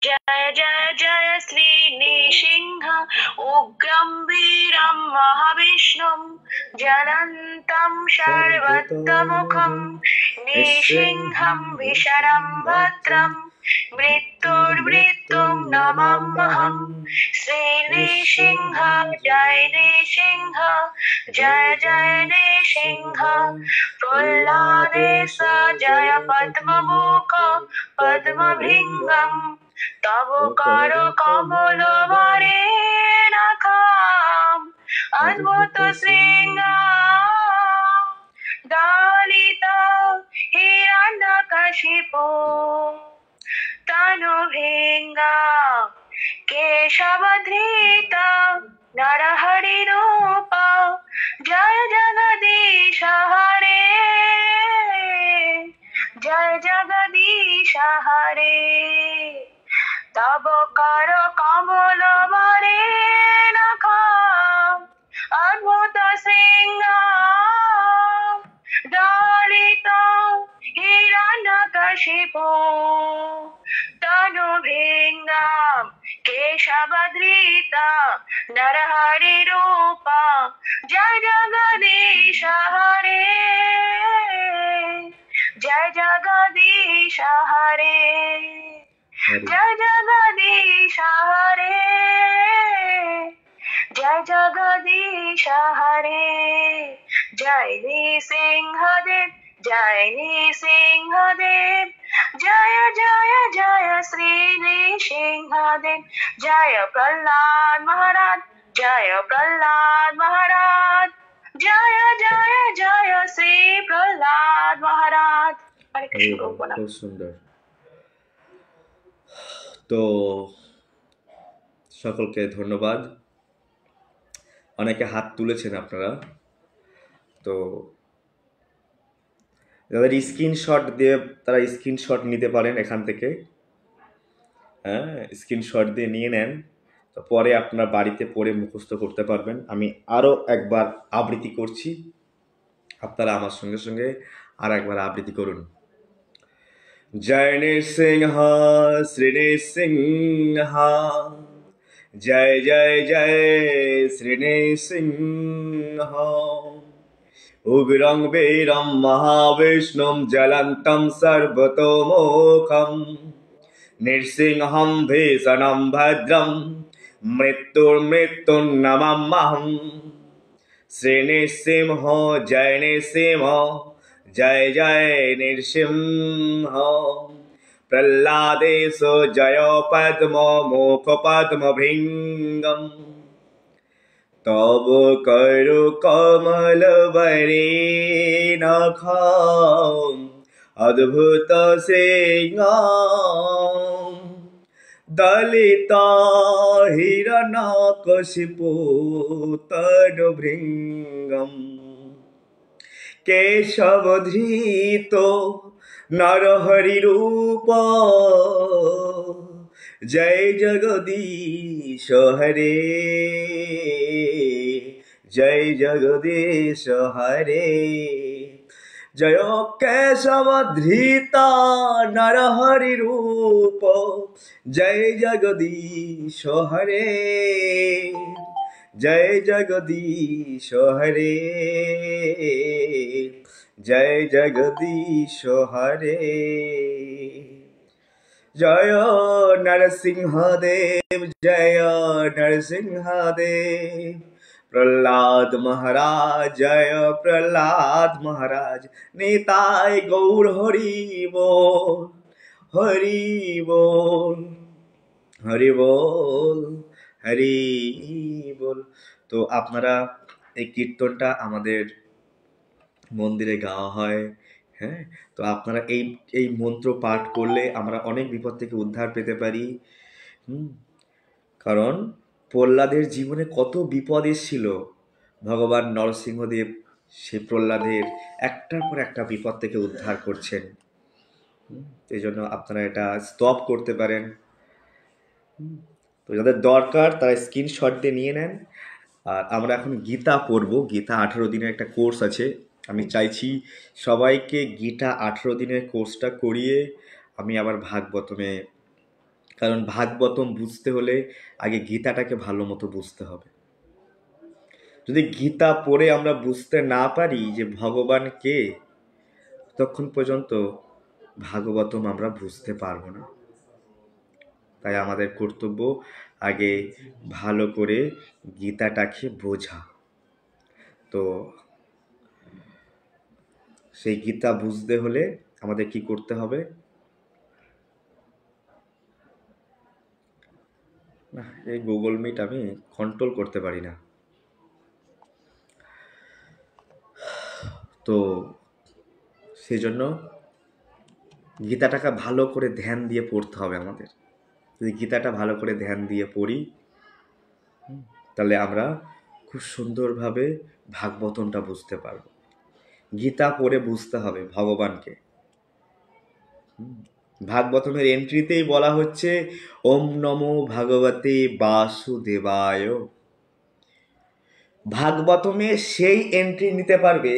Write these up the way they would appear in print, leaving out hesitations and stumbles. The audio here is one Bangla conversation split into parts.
जय जय जय श्री नृसिंह उग्रं वीरं महाविष्णुं ज्वलन्तं सर्वतोमुखं नृसिंहं भीषणं भद्रं मृत्युर्मृत्युं नमाम्यहं। श्री नृसिंह जय नृसिंह जय जय नृसिंह प्रह्लादेश जय पद्ममुख पद्मभृङ्गम् तव कर कमल भरे नखाम अद्भुत श्रृंग दलित हिरण्यकशिपो तनुभृङ्गा केशवधृत नरहरिरूप जय जगदीश हरे जय जगदीश हरे। तब कर कमल भरे नखाम अद्भुत श्रृंग दलित हिरण्यकशिपो तनुभृङ्गा केशवधृत नरहरिरूप जय जगदीश हरे जय जगदीश हरे जय जगदीश हरे जय जगदीश हरे। जय नृसिंहदेव जय नृसिंहदेव जय जय जय श्री नृसिंहदेव जय प्रह्लाद महाराज जय प्रह्लाद महाराज जय जय जय श्री प्रह्लाद महाराज। हरे कृष्ण। খুব সুন্দর। তো সকলকে ধন্যবাদ। অনেকে হাত তুলেছেন আপনারা। তো যাদের স্ক্রিনশট দিয়ে তারা স্ক্রিনশট নিতে পারেন এখান থেকে। হ্যাঁ, স্ক্রিনশট দিয়ে নিয়ে নেন, তো পরে আপনার বাড়িতে পড়ে মুখস্থ করতে পারবেন। আমি আরও একবার আবৃত্তি করছি, আপনারা আমার সঙ্গে সঙ্গে আর একবার আবৃত্তি করুন। जय नृसिंह श्री नृसिंह जय जय जय श्री नृसिंह उग्रं वीरं महाविष्णुं ज्वलन्तं सर्वतोमुखं नृसिंहं भीषणं भद्रं मृत्युर्मृत्युं नमाम्यहं। श्री नृसिंह जय नृसिंह जय जय नृसिंह प्रह्लादेश जय पद्ममुख पद्मभृङ्गम् तव कर कमल भरे नखाम अद्भुत श्रृंगार दलित हिरण्यकशिपो तनुभृङ्गम् केशवधृत नरहरिरूप जय जगदीश हरे जय जगदीश हरे जय केशवधृत नरहरिरूप जय जगदीश हरे जय जगदीश हरे जय जगदीश हरे। जय नरसिंहदेव जय नरसिंहदेव प्रह्लाद महाराज जय प्रह्लाद महाराज निताय गौर हरि बोल हरि बोल हरि बोल হরি বল। তো আপনারা এই কীর্তনটা আমাদের মন্দিরে গাওয়া হয়। হ্যাঁ, তো আপনারা এই মন্ত্র পাঠ করলে আমরা অনেক বিপদ থেকে উদ্ধার পেতে পারি। কারণ প্রহ্লাদের জীবনে কত বিপদ এসেছিল, ভগবান নরসিংহদেব সেই প্রহ্লাদের একটার পর একটা বিপদ থেকে উদ্ধার করছেন। এই জন্য আপনারা এটা স্টপ করতে পারেন। তো যাদের দরকার তারা স্ক্রিনশট দিয়ে নিয়ে নেন। আর আমরা এখন গীতা পড়ব। গীতা 18 দিনের একটা কোর্স আছে। আমি চাইছি সবাইকে গীতা 18 দিনের কোর্সটা করিয়ে আমি আবার ভাগবতমে কারণ ভাগবতম বুঝতে হলে আগে গীতাটাকে ভালো মতো বুঝতে হবে। যদি গীতা পড়ে আমরা বুঝতে না পারি যে ভগবান কে, ততক্ষণ পর্যন্ত ভাগবতম আমরা বুঝতে পারবো না। তাই আমাদের কর্তব্য আগে ভালো করে গীতাটাকে বোঝা। তো সেই গীতা বুঝতে হলে আমাদের কি করতে হবে? না, এই গুগল মিট আমি কন্ট্রোল করতে পারি না। তো সেই জন্য গীতাটাকে ভালো করে ধ্যান দিয়ে পড়তে হবে আমাদের। যদি গীতাটা ভালো করে ধ্যান দিয়ে পড়ি, তাহলে আমরা খুব সুন্দরভাবে ভাগবতমটা বুঝতে পারবো। গীতা পড়ে বুঝতে হবে ভগবানকে। ভাগবতমের এন্ট্রিতেই বলা হচ্ছে ওম নমো ভগবতে বাসুদেবায়। ভাগবতমে সেই এন্ট্রি নিতে পারবে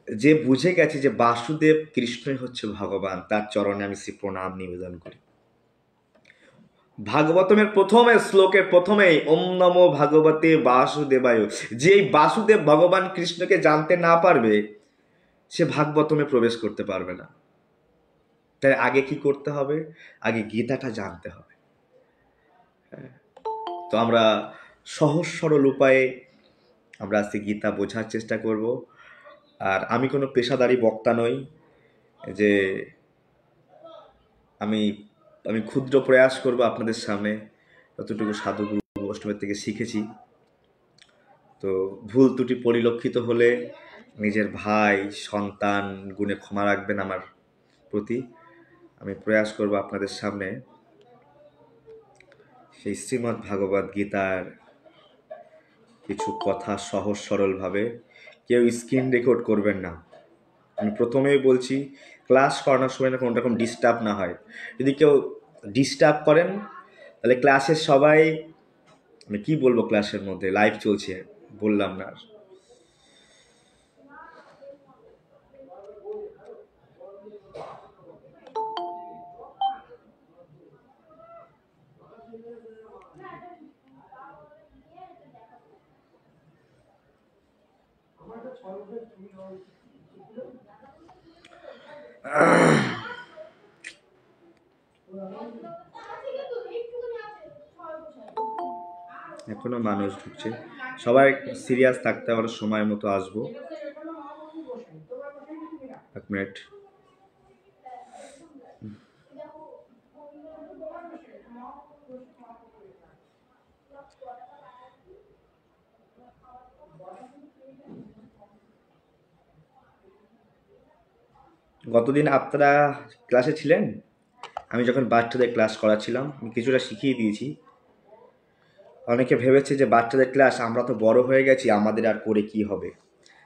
যে বুঝে গেছে যে বাসুদেব কৃষ্ণই হচ্ছে ভগবান, তার চরণে আমি শ্রী প্রণাম নিবেদন করি। ভাগবতমের প্রথমে শ্লোকের প্রথমেই ওম নমো ভগবতে বাসুদেবায়, যে বাসুদেব ভগবান কৃষ্ণকে জানতে না পারবে সে ভাগবতমে প্রবেশ করতে পারবে না। তাই আগে কি করতে হবে? আগে গীতাটা জানতে হবে। তো আমরা সহজ সরল উপায়ে আমরা আজকে গীতা বোঝার চেষ্টা করব। আর আমি কোনো পেশাদারি বক্তা নই যে আমি আমি ক্ষুদ্র প্রয়াস করব আপনাদের সামনে যতটুকু সাধুগুরু অষ্টমের থেকে শিখেছি। তো ভুল ত্রুটি পরিলক্ষিত হলে নিজের ভাই সন্তান গুণে ক্ষমা রাখবেন আমার প্রতি। আমি প্রয়াস করব আপনাদের সামনে সেই শ্রীমদ্ ভাগবত গীতার কিছু কথা সহজ সরলভাবে। কেউ স্ক্রিন রেকর্ড করবেন না। আমি প্রথমেই বলছি, ক্লাস করানোর সময় না কোনো রকম ডিস্টার্ব না হয়। যদি কেউ ডিস্টার্ব করেন তাহলে ক্লাসের সবাই, আমি কি বলবো, ক্লাসের মধ্যে লাইভ চলছে বললাম না। এখনো মানুষ ঢুকছে, সবাই সিরিয়াস থাকতে, আমরা সময় মতো আসবো। এক মিনিট। গতদিন আপনারা ক্লাসে ছিলেন? আমি যখন বাচ্চাদের ক্লাস করাচ্ছিলাম আমি কিছুটা শিখিয়ে দিয়েছি। অনেকে ভেবেছে যে বাচ্চাদের ক্লাস, আমরা তো বড় হয়ে গেছি, আমাদের আর করে কি হবে,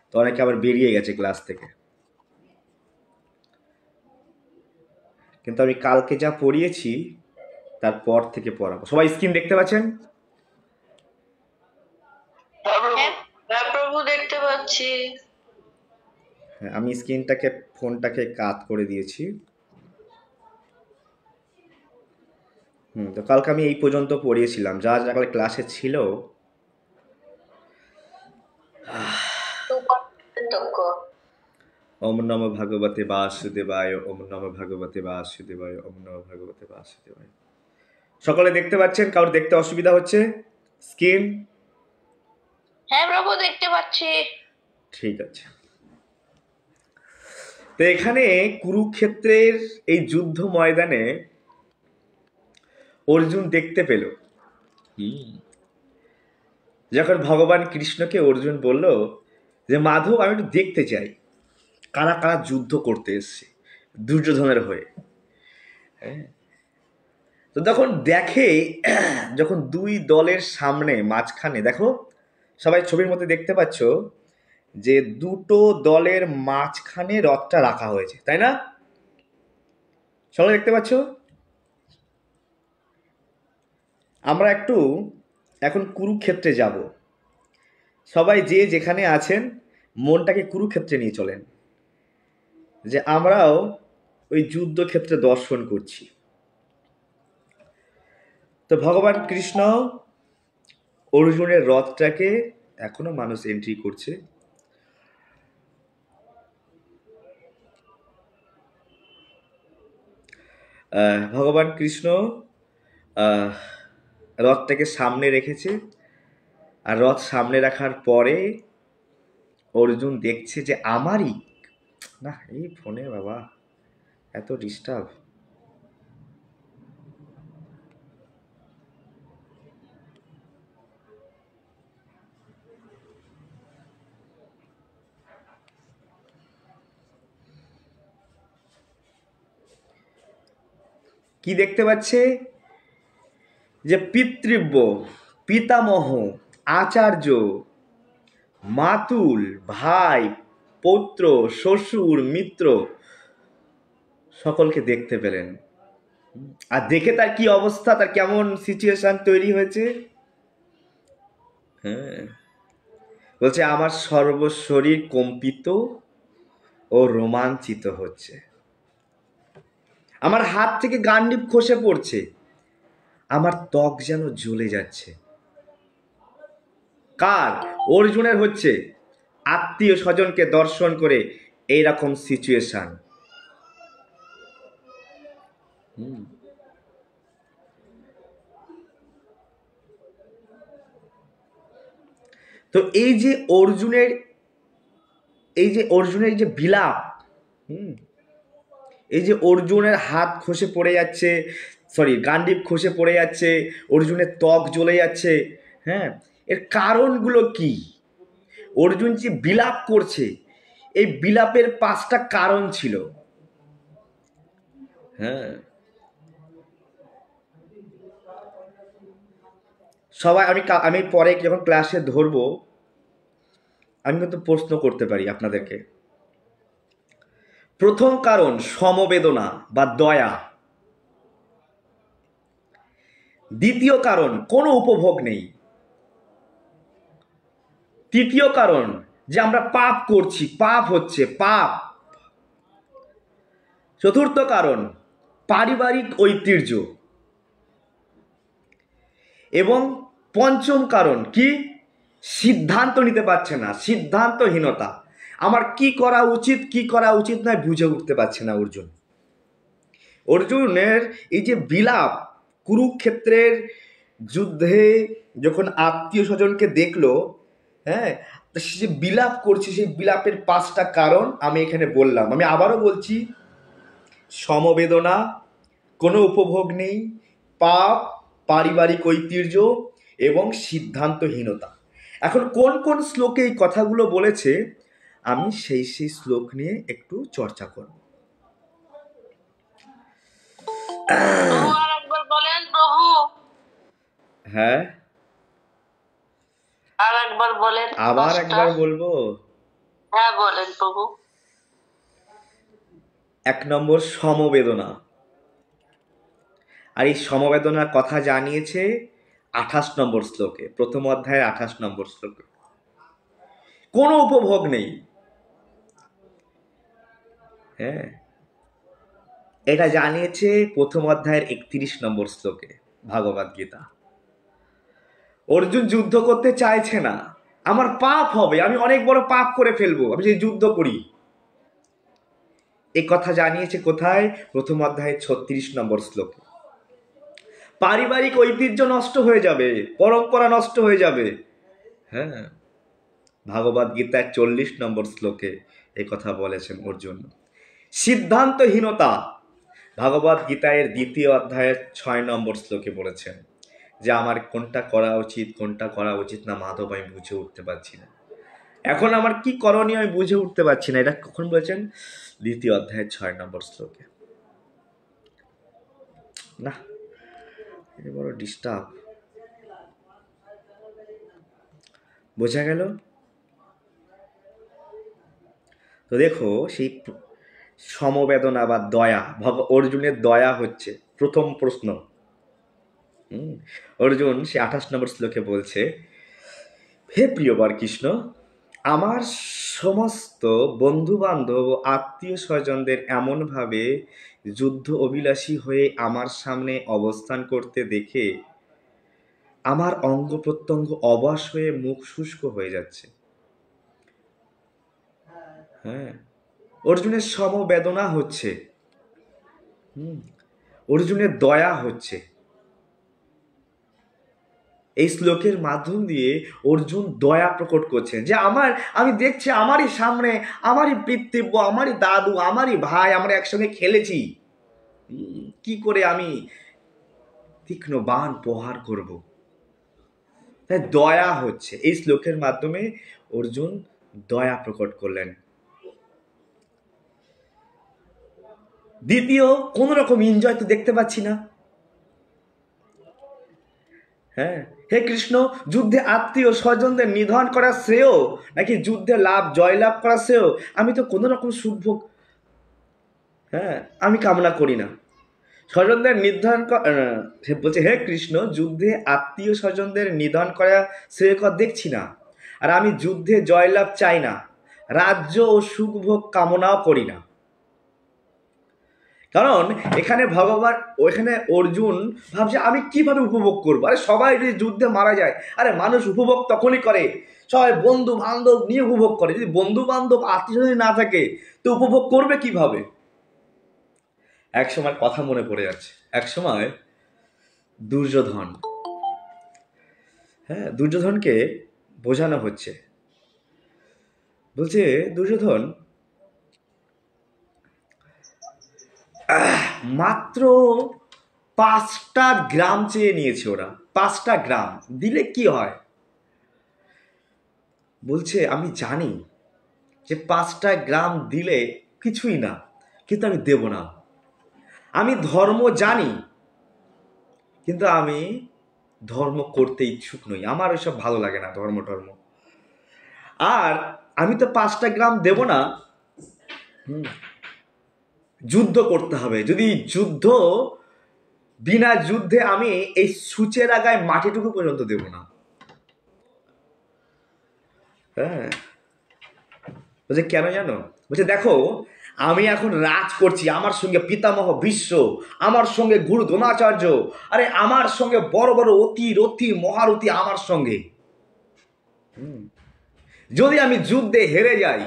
তো অনেকে আবার বেরিয়ে গেছে ক্লাস থেকে। কিন্তু আমি কালকে যা পড়িয়েছি তারপর থেকে পড়াবো। সবাই স্ক্রিন দেখতে পাচ্ছেন? হ্যাঁ প্রভু, দেখতে পাচ্ছি। হ্যাঁ, আমি স্ক্রিনটাকে, ফোনটাকে কাত করে দিয়েছি। তো কালকে আমি এই পর্যন্ত পড়িয়েছিলাম, যা যা ক্লাসে ছিল। ওম নমো ভগবতে বাসুদেবায়, ওম নমো ভগবতে বাসুদেবায়, ওম নমো ভগবতে বাসুদেবায়। সকলে দেখতে পাচ্ছেন? কারোর দেখতে অসুবিধা হচ্ছে স্ক্রিন? হ্যাঁ প্রভু, দেখতে পাচ্ছি। ঠিক আছে। তো এখানে কুরুক্ষেত্রের এই যুদ্ধ ময়দানে অর্জুন দেখতে পেল, যখন ভগবান কৃষ্ণকে অর্জুন বলল যে মাধব, আমি একটু দেখতে চাই কারা কারা যুদ্ধ করতে এসছে দুর্যোধনের হয়ে। তো তখন দেখে, যখন দুই দলের সামনে মাঝখানে, দেখো সবাই ছবির মধ্যে দেখতে পাচ্ছ যে দুটো দলের মাঝখানে রথটা রাখা হয়েছে, তাই না? সবাই দেখতে পাচ্ছ? আমরা একটু এখন কুরুক্ষেত্রে যাব। সবাই যে যেখানে আছেন মনটাকে কুরুক্ষেত্রে নিয়ে চলেন, যে আমরাও ওই যুদ্ধক্ষেত্রে দর্শন করছি। তো ভগবান কৃষ্ণ অর্জুনের রথটাকে এখনো মানুষ এন্ট্রি করছে। ভগবান কৃষ্ণ রথটাকে সামনে রেখেছে, আর রথ সামনে রাখার পরে অর্জুন দেখছে যে আমারই না, এই ফোনে বাবা এত ডিস্টার্ব। কি দেখতে পাচ্ছে যে পিতৃব্য, পিতামহ, আচার্য, মাতুল, ভাই, পৌত্র, শ্বশুর, মিত্র সকলকে দেখতে পেলেন। আর দেখে তার কি অবস্থা, তার কেমন সিচুয়েশন তৈরি হয়েছে। হ্যাঁ, বলছে আমার সর্বশরীর কম্পিত ও রোমাঞ্চিত হচ্ছে, আমার হাত থেকে গান্ডীব খসে পড়ছে, আমার ত্বক যেন জ্বলে যাচ্ছে। কার? অর্জুনের হচ্ছে। আত্মীয় স্বজনকে দর্শন করে এইরকম সিচুয়েশন। তো এই যে অর্জুনের যে বিলাপ, এই যে অর্জুনের হাত খসে পড়ে যাচ্ছে, সরি গান্ডীব খসে পড়ে যাচ্ছে, অর্জুনের ত্বক জ্বলে যাচ্ছে, হ্যাঁ, এর কারণগুলো কি? অর্জুন যে বিলাপ করছে, এই বিলাপের 5টা কারণ ছিল। হ্যাঁ, সবাই আমি পরে যখন ক্লাসে ধরবো আমি কিন্তু প্রশ্ন করতে পারি আপনাদেরকে। প্রথম কারণ সমবেদনা বা দয়া। দ্বিতীয় কারণ কোনো উপভোগ নেই। তৃতীয় কারণ যে আমরা পাপ করছি, পাপ হচ্ছে পাপ। চতুর্থ কারণ পারিবারিক ঐতিহ্য। এবং পঞ্চম কারণ কি? সিদ্ধান্ত নিতে পারছে না, সিদ্ধান্তহীনতা। আমার কি করা উচিত কি করা উচিত নয় বুঝে উঠতে পারছে না অর্জুন। অর্জুনের এই যে বিলাপ, কুরুক্ষেত্রের যুদ্ধে যখন আত্মীয় স্বজনকে দেখলো, হ্যাঁ, সে যে বিলাপ করছে, সেই বিলাপের 5টা কারণ আমি এখানে বললাম। আমি আবারও বলছি, সমবেদনা, কোনো উপভোগ নেই, পাপ, পারিবারিক ঐতিহ্য এবং সিদ্ধান্তহীনতা। এখন কোন কোন শ্লোকে এই কথাগুলো বলেছে আমি সেই শ্লোক নিয়ে একটু চর্চা করব। আরেকবার বলেন প্রভু। হ্যাঁ, আরেকবার বলেন। আবার একবার বলবো। হ্যাঁ বলেন প্রভু। 1 নম্বর সমবেদনা। আর এই সমবেদনার কথা জানিয়েছে 28 নম্বর শ্লোকে, প্রথম অধ্যায়ের 28 নম্বর শ্লোকে। কোনো উপভোগ নেই। হ্যাঁ, এটা জানিয়েছে প্রথম অধ্যায়ের 31 নম্বর শ্লোকে ভাগবত গীতা। অর্জুন যুদ্ধ করতে চাইছে না, আমার পাপ হবে, আমি অনেক বড় পাপ করে ফেলবো আমি যদি যুদ্ধ করি। এই কথা জানিয়েছে কোথায়? প্রথম অধ্যায়ের 36 নম্বর শ্লোকে। পারিবারিক ঐতিহ্য নষ্ট হয়ে যাবে, পরম্পরা নষ্ট হয়ে যাবে। হ্যাঁ, ভাগবত গীতার 40 নম্বর শ্লোকে এই কথা বলেছেন অর্জুন। সিদ্ধান্তহীনতা ভাগবত গীতায়ের 2য় অধ্যায়ের 6 নম্বর শ্লোকে বলেছেন যে আমার কোনটা করা উচিত কোনটা করা উচিত না মাধব আমি বুঝে উঠতে পারছি না, এখন আমার কি করণীয় আমি বুঝে উঠতে পারছি না। এটা কখন বলেছেন? 2য় অধ্যায়ের 6 নম্বর শ্লোকে। না, এটা বড় ডিস্টার্ব। বোঝা গেল? তো দেখো, সেই সমবেদনা বা দয়া, অর্জুনের দয়া হচ্ছে প্রথম প্রশ্ন। অর্জুন সে 28 নম্বর শ্লোকে বলছে, হে প্রিয়বর কৃষ্ণ, আমার সমস্ত বন্ধু বান্ধব ও আত্মীয় স্বজনদের এমনভাবে যুদ্ধ অভিলাষী হয়ে আমার সামনে অবস্থান করতে দেখে আমার অঙ্গ প্রত্যঙ্গ অবশ হয়ে মুখ শুষ্ক হয়ে যাচ্ছে। হ্যাঁ, অর্জুনের সমবেদনা হচ্ছে, অর্জুনের দয়া হচ্ছে। এই শ্লোকের মাধ্যম দিয়ে অর্জুন দয়া প্রকট করছেন যে আমি দেখছি আমারই সামনে, আমারই পিতৃব্য, আমারই দাদু, আমারই ভাই, আমরা একসঙ্গে খেলেছি, কি করে আমি তীক্ষ্ণ বাণ প্রহার করব। তাই দয়া হচ্ছে। এই শ্লোকের মাধ্যমে অর্জুন দয়া প্রকট করলেন। দ্বিতীয়, কোন রকম এনজয় তো দেখতে পাচ্ছি না। হ্যাঁ, হে কৃষ্ণ, যুদ্ধে আত্মীয় স্বজনদের নিধন করা শ্রেয় নাকি যুদ্ধে জয়লাভ করা শ্রেয়? আমি তো কোনো রকম সুখভোগ আমি কামনা করি না। স্বজনদের বলছে, হে কৃষ্ণ, যুদ্ধে আত্মীয় স্বজনদের নিধন করা শ্রেয়কর দেখছি না। আর আমি যুদ্ধে জয়লাভ চাই না, রাজ্য ও সুখভোগ কামনাও করি না। কারণ এখানে অর্জুন ভাবছে আমি কিভাবে উপভোগ করবো। আরে সবাই যদি যুদ্ধে মারা যায়, আরে মানুষ উপভোগ তখনই করে, সবাই বন্ধু বান্ধব নিয়ে উপভোগ করে। যদি বন্ধু বান্ধব আত্মীয় স্বজন না থাকে তো উপভোগ করবে কিভাবে? এক সময় কথা মনে পড়ে যাচ্ছে, এক সময় দুর্যোধন, দুর্যোধনকে বোঝানো হচ্ছে, বলছে দুর্যোধন মাত্র 5টা গ্রাম চেয়ে নিয়েছে ওরা। 5টা গ্রাম দিলে কি হয়? বলছে আমি জানি যে 5টা গ্রাম দিলে কিছুই না, কিন্তু আমি দেব না। আমি ধর্ম জানি, কিন্তু আমি ধর্ম করতে ইচ্ছুক নই, আমার ওইসব ভালো লাগে না ধর্ম। আর আমি তো 5টা গ্রাম দেব না, যুদ্ধ করতে হবে। যদি বিনা যুদ্ধে আমি এই সূচের আগায় মাটিটুকু পর্যন্ত দেব না। বলছে কেন জানো? বলছে দেখো, আমি এখন রাজ করছি, আমার সঙ্গে পিতামহ ভীষ্ম, আমার সঙ্গে গুরু দ্রোণাচার্য, আরে আমার সঙ্গে বড় বড় রথি মহারথী আমার সঙ্গে। যদি আমি যুদ্ধে হেরে যাই,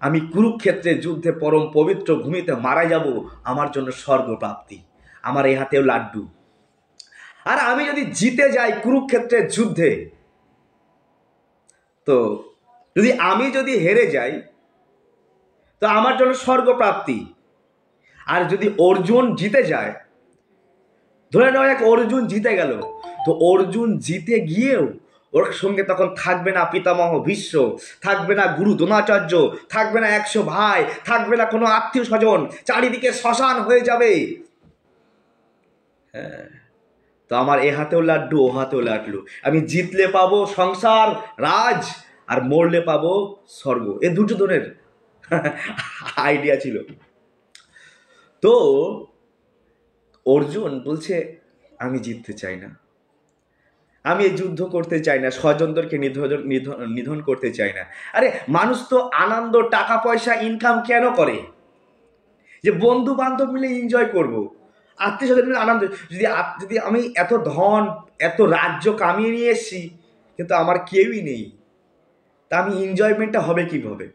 আমি কুরুক্ষেত্রে যুদ্ধে পরম পবিত্র ভূমিতে মারা যাব, আমার জন্য স্বর্গ প্রাপ্তি, আমার এই হাতেও লাড্ডু। আর আমি যদি জিতে যাই কুরুক্ষেত্রের যুদ্ধে, তো আমি যদি হেরে যাই তো আমার জন্য স্বর্গ প্রাপ্তি। আর যদি অর্জুন জিতে যায়, ধরে নেওয়া যাক অর্জুন জিতে গেল, তো অর্জুন জিতে গিয়েও ওর সঙ্গে তখন থাকবে না পিতামহ ভীষ্ম, থাকবে না গুরু দ্রোণাচার্য, থাকবে না 100 ভাই, থাকবে না কোনো আত্মীয় স্বজন, চারিদিকে শ্মশান হয়ে যাবে। তো আমার এ হাতেও লাড্ডু, ও হাতেও লাড্ডু। আমি জিতলে পাবো সংসার রাজ, আর মরলে পাবো স্বর্গ। এ দুর্যোধনের আইডিয়া ছিল। তো অর্জুন বলছে আমি জিততে চাই না, আমি এই যুদ্ধ করতে চাই না, স্বজনদেরকে নিধন করতে চাই না। আরে মানুষ তো আনন্দ, টাকা পয়সা ইনকাম কেন করে? যে বন্ধু বান্ধব মিলে এনজয় করব, আত্মীয় স্বজন মিলে আনন্দ। যদি আমি এত ধন, এত রাজ্য কামিয়ে নিয়ে এসছি, কিন্তু আমার কেউই নেই, তা আমি এনজয়মেন্টটা হবে কিভাবে?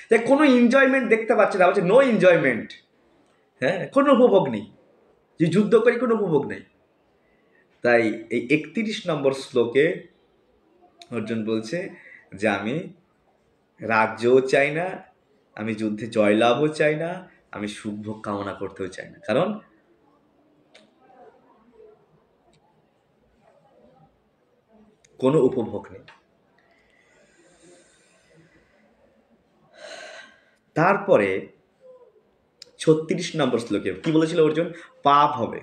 তাই কোনো এনজয়মেন্ট দেখতে পাচ্ছি না, বলছে নো এনজয়মেন্ট। কোনো উপভোগ নেই, যে যুদ্ধ করি কোনো উপভোগ নেই। তাই এই 31 নম্বর শ্লোকে অর্জুন বলছে যে আমি রাজ্যও চাই না, আমি যুদ্ধে জয়লাভও চাই না, আমি সুখভোগ কামনা করতেও চাই না, কারণ কোনো উপভোগ নেই। তারপরে 36 নম্বর শ্লোকে কি বলেছিল অর্জুন? পাপ হবে।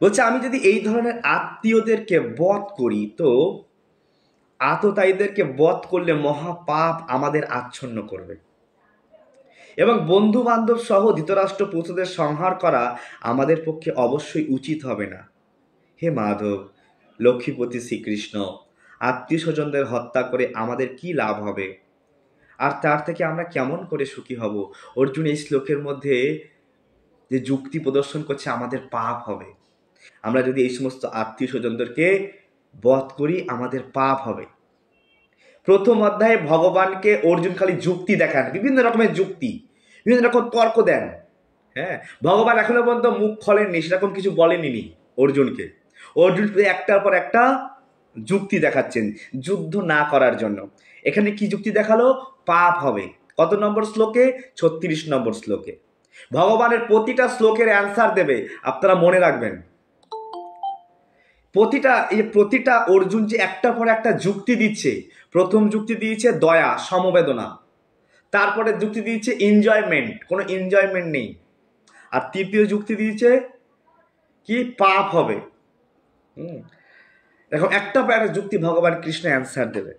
বলছে আমি যদি এই ধরনের আত্মীয়দেরকে বধ করি, তো আততায়ীদেরকে বধ করলে মহাপাপ আমাদের আচ্ছন্ন করবে, এবং বন্ধু বান্ধব সহ ধৃতরাষ্ট্র পুত্রদের সংহার করা আমাদের পক্ষে অবশ্যই উচিত হবে না। হে মাধব, লক্ষ্মীপতি শ্রীকৃষ্ণ, আত্মীয় স্বজনদের হত্যা করে আমাদের কি লাভ হবে, আর তার থেকে আমরা কেমন করে সুখী হব? অর্জুন এই শ্লোকের মধ্যে যে যুক্তি প্রদর্শন করছে আমাদের পাপ হবে, আমরা যদি এই সমস্ত আত্মীয় স্বজনদেরকে বধ করি আমাদের পাপ হবে। প্রথম অধ্যায়ে ভগবানকে অর্জুন খালি যুক্তি দেখান, বিভিন্ন রকমের যুক্তি, বিভিন্ন রকম তর্ক দেন। হ্যাঁ, ভগবান এখনো পর্যন্ত মুখ খোলেননি, সেরকম কিছু বলেনি অর্জুনকে। অর্জুন একটার পর একটা যুক্তি দেখাচ্ছেন যুদ্ধ না করার জন্য। এখানে কি যুক্তি দেখালো? পাপ হবে। কত নম্বর শ্লোকে? 36 নম্বর শ্লোকে। ভগবানের প্রতিটা শ্লোকের অ্যান্সার দেবে, আপনারা মনে রাখবেন। প্রতিটা অর্জুন যে একটার পর একটা যুক্তি দিচ্ছে। প্রথম যুক্তি দিয়েছে দয়া, সমবেদনা। তারপরে যুক্তি দিয়েছে এনজয়মেন্ট, কোনো এনজয়মেন্ট নেই। আর তৃতীয় যুক্তি দিয়েছে কি? পাপ হবে। এখন একটা পর একটা যুক্তি ভগবান কৃষ্ণ অ্যান্সার দেবে।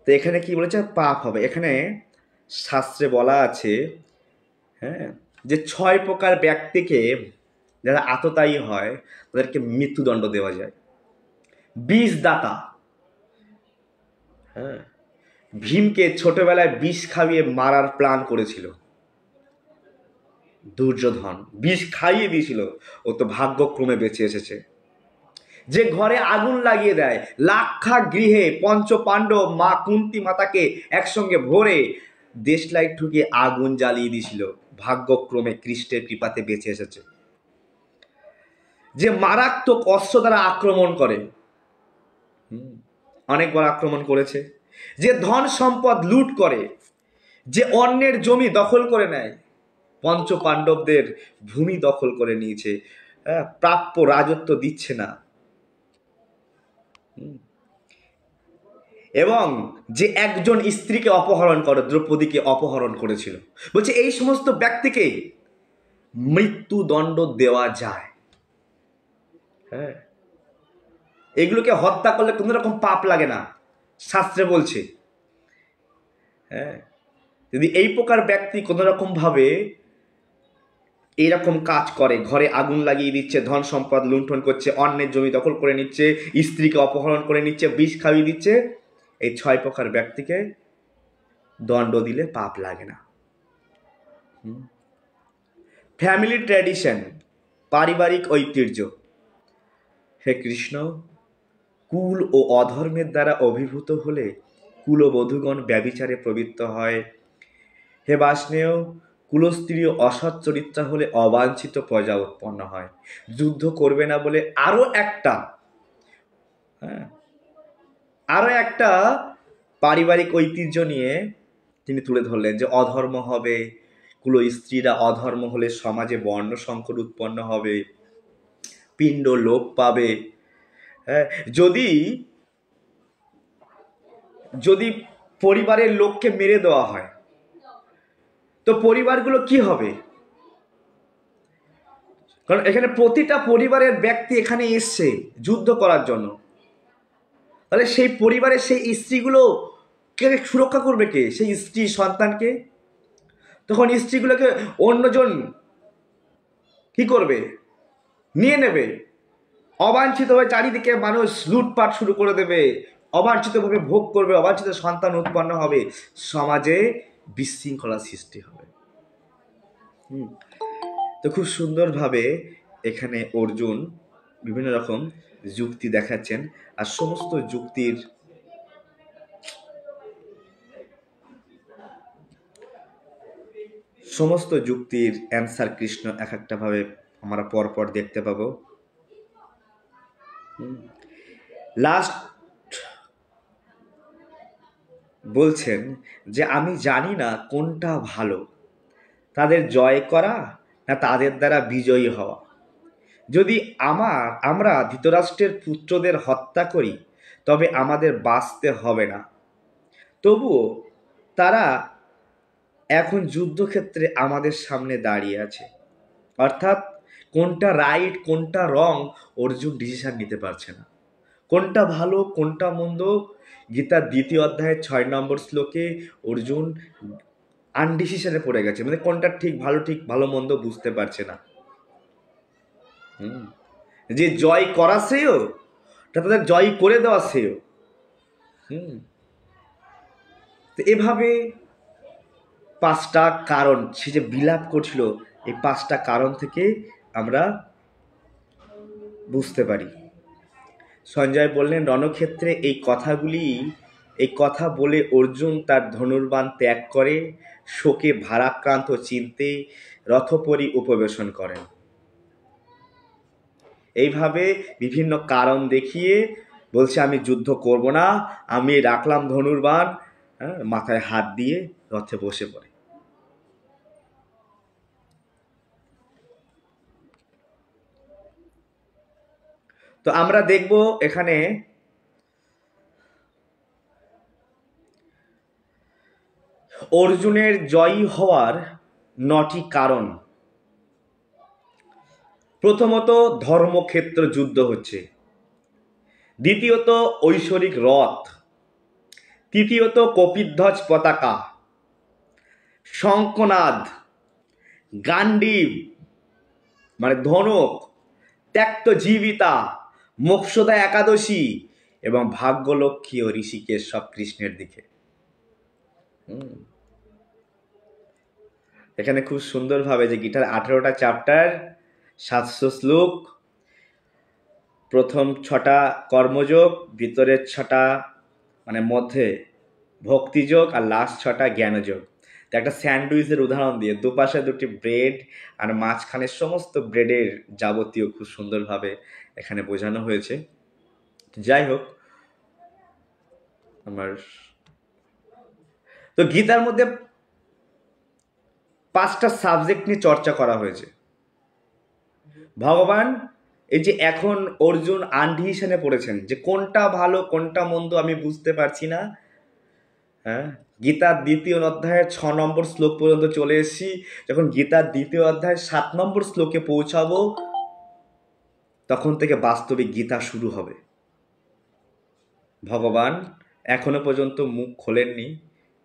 তো এখানে কি বলেছে? পাপ হবে। এখানে শাস্ত্রে বলা আছে, হ্যাঁ, যে 6 প্রকার ব্যক্তিকে যারা আততায়ী হয় তাদেরকে মৃত্যুদণ্ড দেওয়া যায়। বিষদাতা, হ্যাঁ, ভীমকে ছোটবেলায় বিষ খাইয়ে মারার প্ল্যান করেছিল দুর্যোধন, বিষ খাইয়ে দিয়েছিল, ও তো ভাগ্যক্রমে বেঁচে এসেছে। যে ঘরে আগুন লাগিয়ে দেয়, লাক্ষা গৃহে পঞ্চ পাণ্ডব মা কুন্তি মাতাকে একসঙ্গে ভরে দেশলাই ঠুকে আগুন জ্বালিয়ে দিয়েছিল, ভাগ্যক্রমে কৃষ্ণের কৃপাতে বেঁচে এসেছে। যে মারাত্মক অস্ত্র দ্বারা আক্রমণ করে, অনেকবার আক্রমণ করেছে। যে ধন সম্পদ লুট করে, যে অন্যের জমি দখল করে নেয়, পঞ্চ পাণ্ডবদের ভূমি দখল করে নিয়েছে, প্রাপ্য রাজত্ব দিচ্ছে না। এবং যে একজন স্ত্রীকে অপহরণ করে, দ্রৌপদীকে অপহরণ করেছিল, বলছে এই সমস্ত ব্যক্তিকে মৃত্যুদণ্ড দেওয়া যায়। হ্যাঁ, এগুলোকে হত্যা করলে কোনো রকম পাপ লাগে না, শাস্ত্রে বলছে। হ্যাঁ, যদি এই প্রকার ব্যক্তি কোনো রকম ভাবে এইরকম কাজ করে, ঘরে আগুন লাগিয়ে দিচ্ছে, ধন সম্পদ লুণ্ঠন করছে, অন্যের জমি দখল করে নিচ্ছে, স্ত্রীকে অপহরণ করে নিচ্ছে, বিষ খাইয়ে দিচ্ছে, এই 6 প্রকার ব্যক্তিকে দণ্ড দিলে পাপ লাগে না। ফ্যামিলি ট্র্যাডিশন, পারিবারিক ঐতিহ্য। হে কৃষ্ণ, কুল ও অধর্মের দ্বারা অভিভূত হলে কুলবধূগণ ব্যভিচারে প্রবৃত্ত হয়। হে বাষ্ণেয়, কুলস্ত্রী ও অসৎ চরিত্রা হলে অবাঞ্ছিত প্রজা উৎপন্ন হয়। যুদ্ধ করবে না বলে আরো একটা পারিবারিক ঐতিহ্য নিয়ে তিনি তুলে ধরলেন, যে অধর্ম হবে, কুল স্ত্রীরা অধর্ম হলে সমাজে বর্ণ সংকট উৎপন্ন হবে, পিণ্ড লোপ পাবে। হ্যাঁ, যদি পরিবারের লোককে মেরে দেওয়া হয় তো পরিবারগুলো কি হবে? কারণ এখানে প্রতিটা পরিবারের ব্যক্তি এখানে এসছে যুদ্ধ করার জন্য। তাহলে সেই পরিবারের সেই স্ত্রীগুলো কে সুরক্ষা করবে? কে? সেই স্ত্রী সন্তানকে। তখন স্ত্রীগুলোকে অন্যজন কি করবে? নিয়ে নেবে। অবাঞ্ছিতভাবে চারিদিকে মানুষ লুটপাট শুরু করে দেবে, অবাঞ্ছিতভাবে ভোগ করবে, অবাঞ্ছিত সন্তান উৎপন্ন হবে, সমাজে বিশৃঙ্খলা সৃষ্টি হবে। তো খুব সুন্দরভাবে এখানে অর্জুন বিভিন্ন রকম যুক্তি দেখাচ্ছেন, আর সমস্ত যুক্তির অ্যান্সার কৃষ্ণ এক একটা ভাবে আমরা পরপর দেখতে পাবো। লাস্ট বলছেন যে আমি জানি না কোনটা ভালো, তাদের জয় করা না তাদের দ্বারা বিজয়ী হওয়া। যদি আমরা ধৃতরাষ্ট্রের পুত্রদের হত্যা করি তবে আমাদের বাঁচতে হবে না, তবুও তারা এখন যুদ্ধক্ষেত্রে আমাদের সামনে দাঁড়িয়ে আছে। অর্থাৎ কোনটা রাইট কোনটা রং অর্জুন ডিসিশন নিতে পারছে না, কোনটা ভালো কোনটা মন্দ। গীতার 2য় অধ্যায়ের 6 নম্বর শ্লোকে অর্জুন আনডিসিশনে পড়ে গেছে, মানে কোনটা ঠিক ভালো মন্দ বুঝতে পারছে না। যে জয় করা শ্রেয়, তাদের জয় করে দেওয়া শ্রেয়। তো এভাবে 5টা কারণ, সে যে বিলাপ করছিল এই 5টা কারণ থেকে আমরা বুঝতে পারি। সঞ্জয় বললেন, রণক্ষেত্রে এই কথা বলে অর্জুন তার ধনুর্বাণ ত্যাগ করে শোকে ভারাক্রান্ত চিন্তে রথপরি উপবেশন করেন। এইভাবে বিভিন্ন কারণ দেখিয়ে বলছে আমি যুদ্ধ করব না, আমি রাখলাম ধনুর্বাণ, মাথায় হাত দিয়ে রথে বসে পড়ে। তো আমরা দেখব এখানে অর্জুনের জয়ী হওয়ার 9টি কারণ। প্রথমত ধর্মক্ষেত্র যুদ্ধ হচ্ছে, দ্বিতীয়ত ঐশ্বরিক রথ, তৃতীয়ত কপিধ্বজ পতাকা, শঙ্খনাদ, গান্ডীব মানে ধনুক, ত্যক্ত জীবিতা, মোক্ষদা একাদশী এবং ভাগ্যলক্ষ্মী ও ঋষিকেশ সব কৃষ্ণের দিকে। এখানে খুব সুন্দরভাবে যে গীতার 18টা চ্যাপ্টার, 700 শ্লোক, প্রথম 6টা কর্মযোগ, ভিতরের 6টা মানে মধ্যে ভক্তিযোগ, আর লাস্ট 6টা জ্ঞানযোগ। তো একটা স্যান্ডউইচের উদাহরণ দিয়ে দুপাশে 2টি ব্রেড আর মাঝখানে সমস্ত ব্রেডের যাবতীয় খুব সুন্দরভাবে এখানে বোঝানো হয়েছে। যাই হোক, তো গীতার মধ্যে 5টা সাবজেক্ট নিয়ে চর্চা করা হয়েছে। ভগবান এই যে এখন অর্জুন আনডিসিশনে পড়েছেন যে কোনটা ভালো কোনটা মন্দ আমি বুঝতে পারছি না। গীতার 2য় অধ্যায়ের 6 নম্বর শ্লোক পর্যন্ত চলে এসেছি। যখন গীতার 2য় অধ্যায়ের 7 নম্বর শ্লোকে পৌঁছাবো তখন থেকে বাস্তবিক গীতা শুরু হবে। ভগবান এখনো পর্যন্ত মুখ খোলেননি,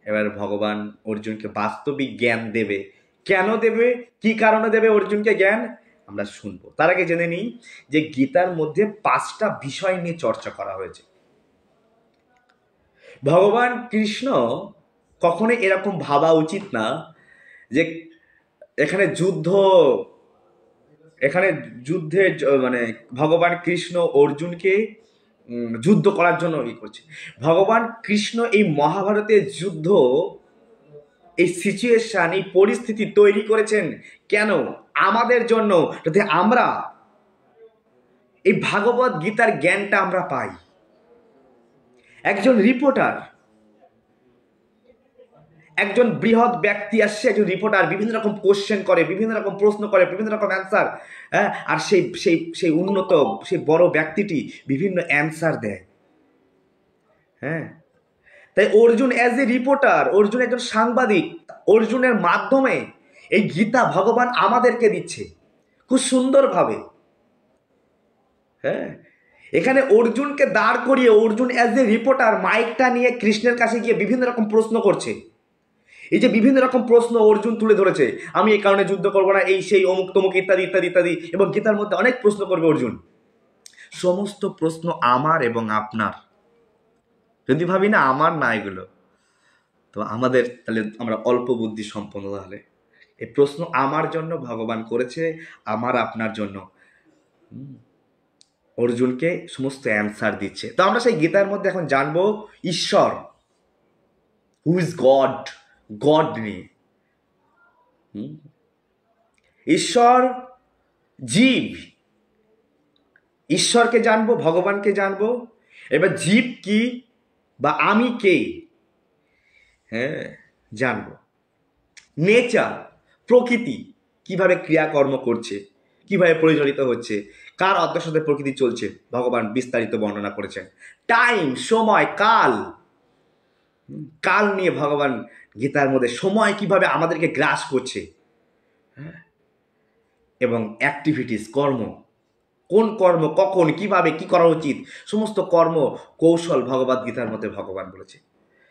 এবার ভগবান অর্জুনকে বাস্তবিক জ্ঞান দেবে। কেন দেবে, কি কারণে দেবে অর্জুনকে জ্ঞান, আমরা শুনবো। তার আগে জেনে নিই যে গীতার মধ্যে 5টা বিষয় নিয়ে চর্চা করা হয়েছে। ভগবান কৃষ্ণ কখনো এরকম ভাবা উচিত না যে এখানে যুদ্ধে মানে ভগবান কৃষ্ণ অর্জুনকে যুদ্ধ করার জন্য করছে। ভগবান কৃষ্ণ এই মহাভারতের যুদ্ধ, এই সিচুয়েশন, এই পরিস্থিতি তৈরি করেছেন কেন, আমাদের জন্য, যাতে আমরা এই ভাগবত গীতার জ্ঞানটা আমরা পাই। একজন রিপোর্টার, একজন বৃহৎ ব্যক্তি আসছে, একজন রিপোর্টার বিভিন্ন রকম কোশ্চেন করে, বিভিন্ন রকম প্রশ্ন করে, বিভিন্ন রকম অ্যান্সার, আর সেই উন্নত সেই বড় ব্যক্তিটি বিভিন্ন অ্যান্সার দেয়। তাই Arjun as a reporter, Arjun একজন সাংবাদিক, অর্জুনের মাধ্যমে এই গীতা ভগবান আমাদেরকে দিচ্ছে খুব সুন্দরভাবে। এখানে অর্জুনকে দাঁড় করিয়ে অর্জুন অ্যাজ এ রিপোর্টার মাইকটা নিয়ে কৃষ্ণের কাছে গিয়ে বিভিন্ন রকম প্রশ্ন করছে। এই যে বিভিন্ন রকম প্রশ্ন অর্জুন তুলে ধরেছে, আমি এই কারণে যুদ্ধ করবো না, এই সেই অমুক তমুক ইত্যাদি ইত্যাদি ইত্যাদি, এবং গীতার মধ্যে অনেক প্রশ্ন করবে অর্জুন। সমস্ত প্রশ্ন আমার এবং আপনার। যদি ভাবি না আমার না এগুলো, তো আমাদের তাহলে আমরা অল্প বুদ্ধি সম্পন্ন। তাহলে এই প্রশ্ন আমার জন্য ভগবান করেছে, আমার আপনার জন্য অর্জুনকে সমস্ত অ্যান্সার দিচ্ছে। তো আমরা সেই গীতার মধ্যে এখন জানবো ঈশ্বর, হু ইজ গড, গড নিয়ে। ঈশ্বর, জীব, ঈশ্বরকে জানবো, ভগবানকে জানবো। এবার জীব কি বা আমি কে জানবো। নেচার, প্রকৃতি কিভাবে ক্রিয়াকর্ম করছে, কিভাবে পরিচালিত হচ্ছে, কার অধ্যক্ষতাতে প্রকৃতি চলছে, ভগবান বিস্তারিত বর্ণনা করেছেন। টাইম, সময়, কাল, কাল নিয়ে ভগবান গীতার মধ্যে সময় কিভাবে আমাদেরকে গ্রাস করছে, এবং অ্যাক্টিভিটিস, কর্ম, কোন কর্ম কখন কিভাবে কি করা উচিত, সমস্ত কর্ম কৌশল ভগবদ গীতার মধ্যে ভগবান বলেছে।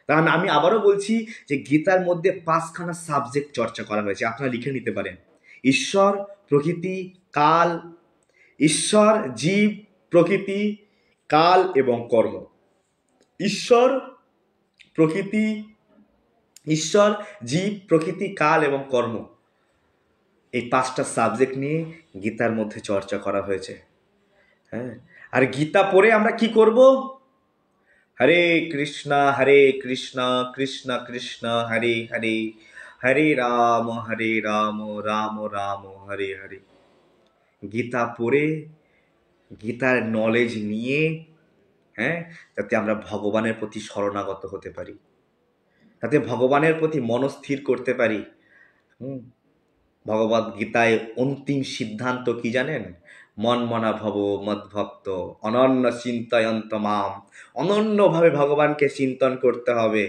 কারণ আমি আবারও বলছি যে গীতার মধ্যে 5খানা সাবজেক্ট চর্চা করা হয়েছে, আপনারা লিখে নিতে পারেন। ঈশ্বর, প্রকৃতি, কাল, ঈশ্বর, জীব, প্রকৃতি, কাল এবং কর্ম। ঈশ্বর, প্রকৃতি, ঈশ্বর, জীব, প্রকৃতি, কাল এবং কর্ম। এই 5টা সাবজেক্ট নিয়ে গীতার মধ্যে চর্চা করা হয়েছে। হ্যাঁ, আর গীতা পড়ে আমরা কি করব? হরে কৃষ্ণ কৃষ্ণ কৃষ্ণ হরে হরে, হরে রাম রাম রাম হরে হরে। গীতা পড়ে, গীতার নলেজ নিয়ে, হ্যাঁ, যাতে আমরা ভগবানের প্রতি শরণাগত হতে পারি, যাতে ভগবানের প্রতি মনস্থির করতে পারি। ভগবদ গীতায় অন্তিম সিদ্ধান্ত কি জানেন? মনমনা ভব মদ্ভক্ত অনন্য চিন্তয়ন্ত মাম। অনন্যভাবে ভগবানকে চিন্তন করতে হবে।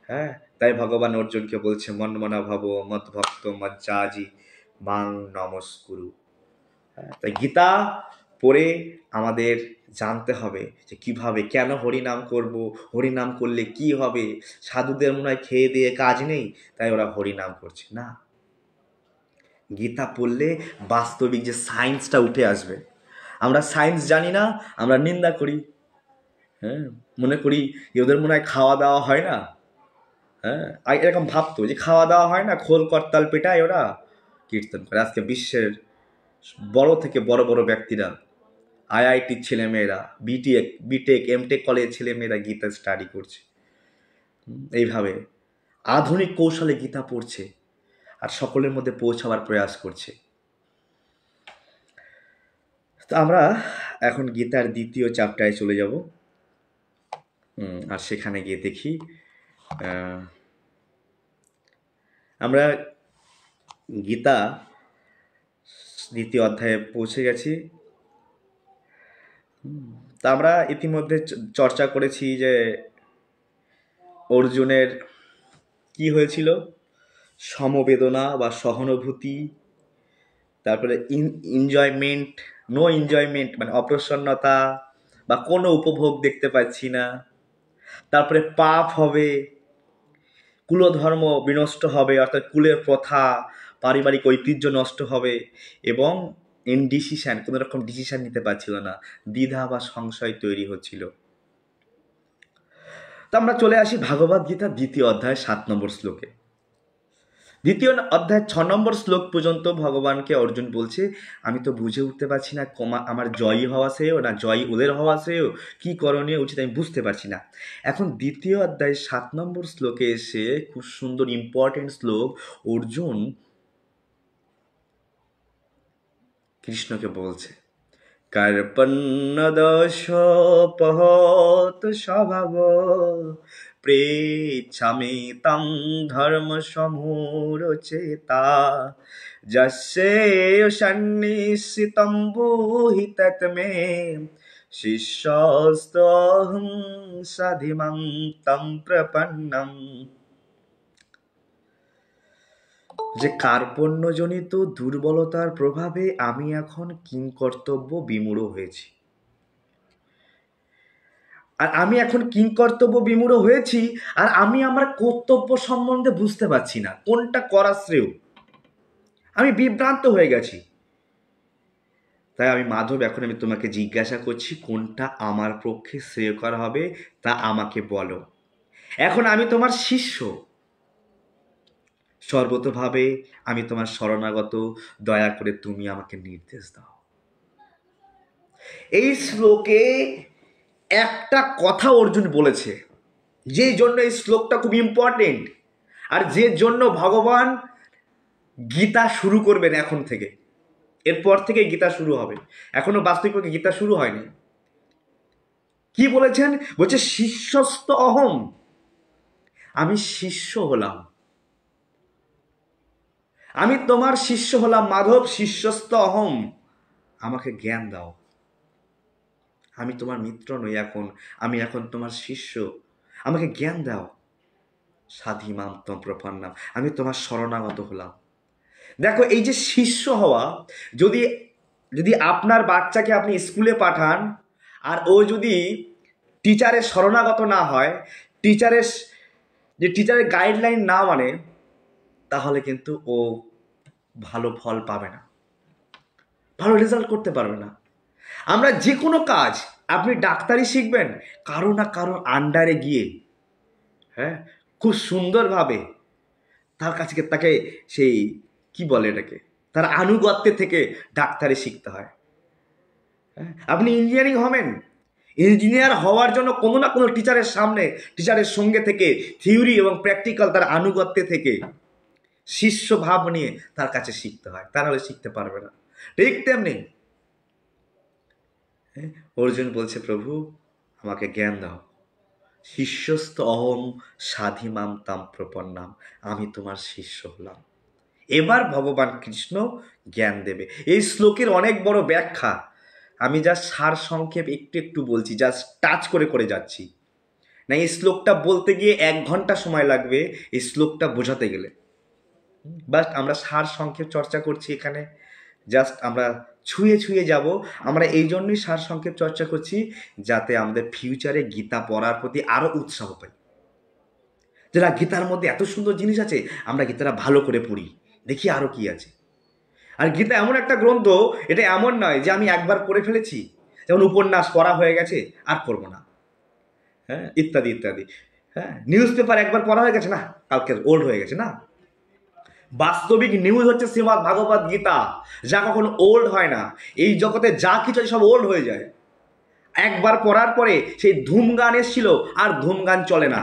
হ্যাঁ, তাই ভগবান অর্জুনকে বলছে মনমনা ভব মদ্ভক্ত মজ্জাজি মাং নমস্কুরু। তাই গীতা পড়ে আমাদের জানতে হবে যে কিভাবে, কেন হরিনাম করব, হরিনাম করলে কি হবে। সাধুদের মনে হয় খেয়ে দিয়ে কাজ নেই, তাই ওরা হরিনাম করছে না। গীতা পড়লে বাস্তবিক যে সায়েন্সটা উঠে আসবে। আমরা সায়েন্স জানি না, আমরা নিন্দা করি। হ্যাঁ, মনে করি ওদের মনে হয় খাওয়া দাওয়া হয় না। হ্যাঁ, এরকম ভাবতো যে খাওয়া দাওয়া হয় না, খোল করতাল পেটায় ওরা, কীর্তন করে। আজকে বিশ্বের বড় থেকে বড় বড় ব্যক্তিরা, আইআইটির ছেলেমেয়েরা, বিটেক এমটেক কলেজের ছেলেমেয়েরা গীতা স্টাডি করছে। এইভাবে আধুনিক কৌশলে গীতা পড়ছে আর সকলের মধ্যে পৌঁছাবার প্রয়াস করছে। তো আমরা এখন গীতার দ্বিতীয় চ্যাপ্টারে চলে যাব। আর সেখানে গিয়ে দেখি আমরা গীতা দ্বিতীয় অধ্যায়ে পৌঁছে গেছি। তা আমরা ইতিমধ্যে চর্চা করেছি যে অর্জুনের কি হয়েছিল, সমবেদনা বা সহানুভূতি, তারপরে এনজয়মেন্ট, নো এনজয়মেন্ট মানে অপ্রসন্নতা বা কোনো উপভোগ দেখতে পাচ্ছি না। তারপরে পাপ হবে, কুলধর্ম বিনষ্ট হবে, অর্থাৎ কুলের প্রথা, পারিবারিক ঐতিহ্য নষ্ট হবে, এবং ইনডিসিশন, কোনো রকম ডিসিশন নিতে পারছিল না, দ্বিধা বা সংশয় তৈরি হচ্ছিল। তো আমরা চলে আসি ভাগবত গীতা দ্বিতীয় অধ্যায় 7 নম্বর শ্লোকে। দ্বিতীয় অধ্যায় 6 নম্বর শ্লোক পর্যন্ত ভগবানকে অর্জুন বলছে, আমি তো বুঝে উঠতে পারছি না, আমার জয়ী হওয়া শ্রেয় না জয়ী ওদের হওয়া শ্রেয়, কি করণীয় উচিত আমি বুঝতে পারছি না। এখন দ্বিতীয় অধ্যায় 7 নম্বর শ্লোকে এসে খুব সুন্দর ইম্পর্টেন্ট শ্লোক, অর্জুন কৃষ্ণকে বলছে, কার্পণ্যদোষোপহত স্বভাব প্রেচ্ছামি তং ধর্ম সমূরচেতা যস্যেয় সন্নিশ্চিতং ব্রূহি তৎমে শিষ্যস্তহং সাধিমাং তং প্রপন্নম। যে কার্পণ্যজনিত দুর্বলতার প্রভাবে আমি এখন কিংকর্তব্য বিমূঢ় হয়েছি। আর আমি এখন কিংকর্তব্য বিমূঢ় হয়েছি, আর আমি আমার কর্তব্য সম্বন্ধে বুঝতে পারছি না কোনটা করা শ্রেয়। আমি বিভ্রান্ত হয়ে গেছি। তাই আমি মাধব, এখন আমি তোমাকে জিজ্ঞাসা করছি কোনটা আমার পক্ষে শ্রেয়কর হবে তা আমাকে বলো। এখন আমি তোমার শিষ্য, সর্বতোভাবে আমি তোমার শরণাগত, দয়া করে তুমি আমাকে নির্দেশ দাও। এই শ্লোকে একটা কথা অর্জুন বলেছে, যে জন্য এই শ্লোকটা খুব ইম্পর্টেন্ট, আর যে জন্য ভগবান গীতা শুরু করবেন এখন থেকে। এরপর থেকে গীতা শুরু হবে, এখনো বাস্তবিকভাবে গীতা শুরু হয়নি। কি বলেছেন? বলছে শিষ্যস্ত অহম, আমি শিষ্য হলাম, আমি তোমার শিষ্য হলাম মাধব, শিষ্যস্ত অহম, আমাকে জ্ঞান দাও। আমি তোমার মিত্র নই, আমি এখন তোমার শিষ্য, আমাকে জ্ঞান দাও। সাধিমাম তম প্রপন্নাম, আমি তোমার শরণাগত হলাম। দেখো, এই যে শিষ্য হওয়া, যদি যদি আপনার বাচ্চাকে আপনি স্কুলে পাঠান আর ও যদি টিচারের শরণাগত না হয়, টিচারের গাইডলাইন না মানে, তাহলে কিন্তু ও ভালো ফল পাবে না, ভালো রেজাল্ট করতে পারবে না। আমরা যে কোনো কাজ, আপনি ডাক্তারি শিখবেন কারো না কারো আন্ডারে গিয়ে, হ্যাঁ, খুব সুন্দরভাবে তার কাছে তাকে সেই কি বলে এটাকে তার আনুগত্যে থেকে ডাক্তারি শিখতে হয়। আপনি ইঞ্জিনিয়ারিং হবেন, ইঞ্জিনিয়ার হওয়ার জন্য কোনো না কোনো টিচারের সঙ্গে থেকে থিওরি এবং প্র্যাকটিক্যাল তার আনুগত্যে থেকে শিষ্য ভাব নিয়ে তার কাছে শিখতে হয়, তা নাহলে শিখতে পারবে না। ঠিক তেমনি অর্জুন বলছে, প্রভু আমাকে জ্ঞান দাও। শিষ্যস্ত অহম সাধিমাম তাম প্রপন্নাম, আমি তোমার শিষ্য হলাম। এবার ভগবান কৃষ্ণ জ্ঞান দেবে। এই শ্লোকের অনেক বড় ব্যাখ্যা, আমি যা সার সংক্ষেপ একটু একটু বলছি, জাস্ট টাচ করে করে যাচ্ছি না। এই শ্লোকটা বলতে গিয়ে 1 ঘন্টা সময় লাগবে এই শ্লোকটা বোঝাতে গেলে। বাট আমরা সার সংক্ষেপ চর্চা করছি এখানে, জাস্ট আমরা ছুঁয়ে ছুঁয়ে যাব। আমরা এই জন্যই সার সংক্ষেপ চর্চা করছি, যাতে আমাদের ফিউচারে গীতা পড়ার প্রতি আরও উৎসাহ পাই। যারা গীতার মধ্যে এত সুন্দর জিনিস আছে, আমরা গীতাটা ভালো করে পড়ি, দেখি আরও কি আছে। আর গীতা এমন একটা গ্রন্থ, এটা এমন নয় যে আমি একবার পড়ে ফেলেছি, যেমন উপন্যাস পড়া হয়ে গেছে আর পড়বো না, হ্যাঁ, ইত্যাদি ইত্যাদি। হ্যাঁ, নিউজ পেপার একবার পড়া হয়ে গেছে, না কালকে ওল্ড হয়ে গেছে, না। বাস্তবিক নিউজ হচ্ছে শ্রীমদ্ ভাগবত গীতা, যা কখনো ওল্ড হয় না। এই জগতে যা কিছু আছে সব ওল্ড হয়ে যায়। একবার পড়ার পরে সেই ধুম গান এসছিল, আর ধুম গান চলে না।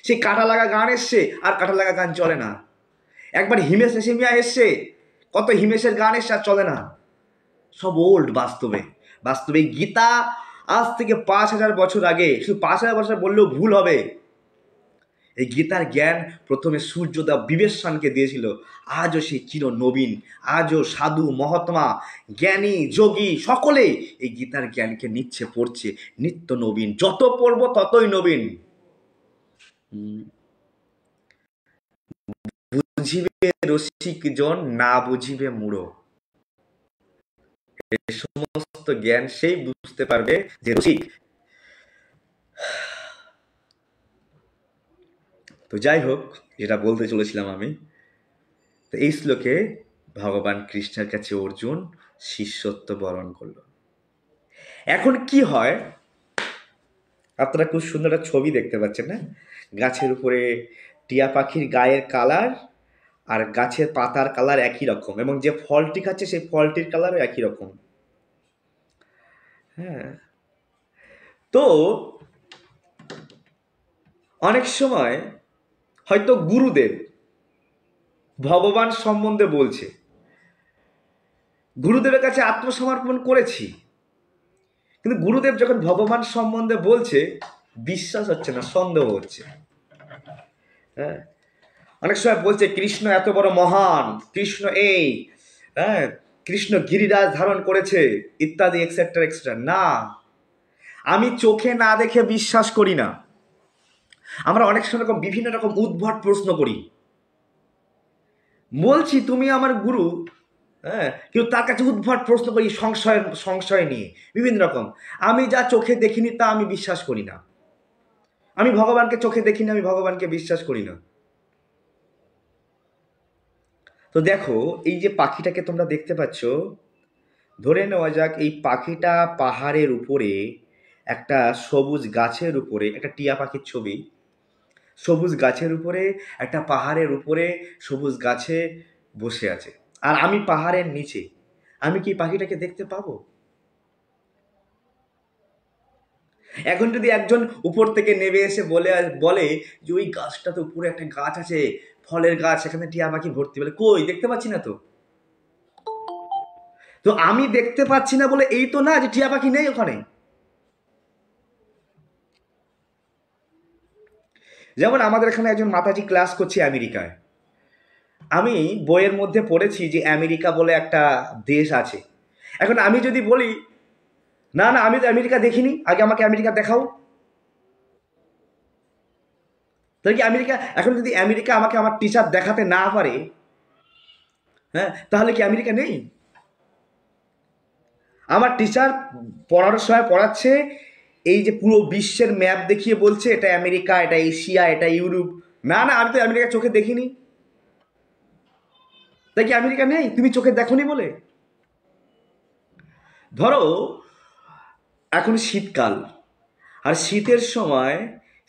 সেই কাটা লাগা গান এসছে, আর কাটা লাগা গান চলে না। একবার হিমেশ রেশমিয়া এসছে, কত হিমেশের গান এসছে, আর চলে না, সব ওল্ড। বাস্তবে গীতা আজ থেকে 5000 বছর আগে, শুধু 5000 বছর বললেও ভুল হবে, এই গীতার জ্ঞান প্রথমে সূর্যদেব বিবেশানকে দিয়েছিল। আজও সেই চির নবীন, আজও সাধু মহাত্মা জ্ঞানী যোগী সকলেই এই গীতার জ্ঞানকে নিচ্ছে, পড়ছে, নিত্য নবীন। যত পড়ব ততই নবীন। বুঝিবে রসিক জন, না বুঝিবে মূঢ়। এই সমস্ত জ্ঞান সেই বুঝতে পারবে যে রসিক। তো যাই হোক, যেটা বলতে চলেছিলাম আমি, তো এই শ্লোকে ভগবান কৃষ্ণের কাছে অর্জুন শিষ্যত্ব বরণ করল। এখন কি হয়, আপনারা খুব সুন্দর একটা ছবি দেখতে পাচ্ছেন না, গাছের উপরে টিয়া পাখির গায়ের কালার আর গাছের পাতার কালার একই রকম, এবং যে ফলটি খাচ্ছে সেই ফলটির কালারও একই রকম। হ্যাঁ, তো অনেক সময় হয়তো গুরুদেব ভগবান সম্বন্ধে বলছে, গুরুদেবের কাছে আত্মসমর্পণ করেছি, কিন্তু গুরুদেব যখন ভগবান সম্বন্ধে বলছে বিশ্বাস হচ্ছে না, সন্দেহ হচ্ছে। হ্যাঁ, অনেক সময় বলছে কৃষ্ণ এত বড় মহান, কৃষ্ণ এই, হ্যাঁ, কৃষ্ণ গিরিরাজ ধারণ করেছে, ইত্যাদি এক্সেট্রা এক্সেট্রা। না, আমি চোখে না দেখে বিশ্বাস করি না। আমরা অনেক সময় বিভিন্ন রকম উদ্ভট প্রশ্ন করি, বলছি তুমি আমার গুরু, হ্যাঁ, কিন্তু তার কাছে উদ্ভট প্রশ্ন করি সংশয় নিয়ে বিভিন্ন রকম। আমি যা চোখে দেখিনি তা আমি বিশ্বাস করি না। আমি ভগবানকে চোখে দেখিনি, আমি ভগবানকে বিশ্বাস করি না। তো দেখো, এই যে পাখিটাকে তোমরা দেখতে পাচ্ছ, ধরে নেওয়া যাক এই পাখিটা পাহাড়ের উপরে একটা সবুজ গাছের উপরে, একটা টিয়া পাখির ছবি, সবুজ গাছের উপরে, একটা পাহাড়ের উপরে সবুজ গাছে বসে আছে, আর আমি পাহাড়ের নিচে। আমি কি পাখিটাকে দেখতে পাবো? এখন যদি একজন উপর থেকে নেমে এসে বলে যে ওই গাছটাতে উপরে একটা গাছ আছে, ফলের গাছ, সেখানে টিয়া পাখি ভর্তি, বলে কই দেখতে পাচ্ছি না তো। তো আমি দেখতে পাচ্ছি না বলে এই তো না যে টিয়া পাখি নেই ওখানে। যেমন আমাদের এখানে একজন মাতাজি ক্লাস করছে আমেরিকায়। আমি বইয়ের মধ্যে পড়েছি যে আমেরিকা বলে একটা দেশ আছে। এখন আমি যদি বলি না না আমি তো আমেরিকা দেখিনি, আগে আমাকে আমেরিকা দেখাও, তাহলে কি আমেরিকা, এখন যদি আমেরিকা আমাকে আমার টিচার দেখাতে না পারে, হ্যাঁ, তাহলে কি আমেরিকা নেই? আমার টিচার পড়ানোর সময় পড়াচ্ছে, এই যে পুরো বিশ্বের ম্যাপ দেখিয়ে বলছে এটা আমেরিকা, এটা এশিয়া, এটা ইউরোপ। না না, আমি তো আমেরিকা চোখে দেখিনি, তাই কি আমেরিকা নেই? তুমি চোখে দেখোনি বলে। ধরো এখন শীতকাল, আর শীতের সময়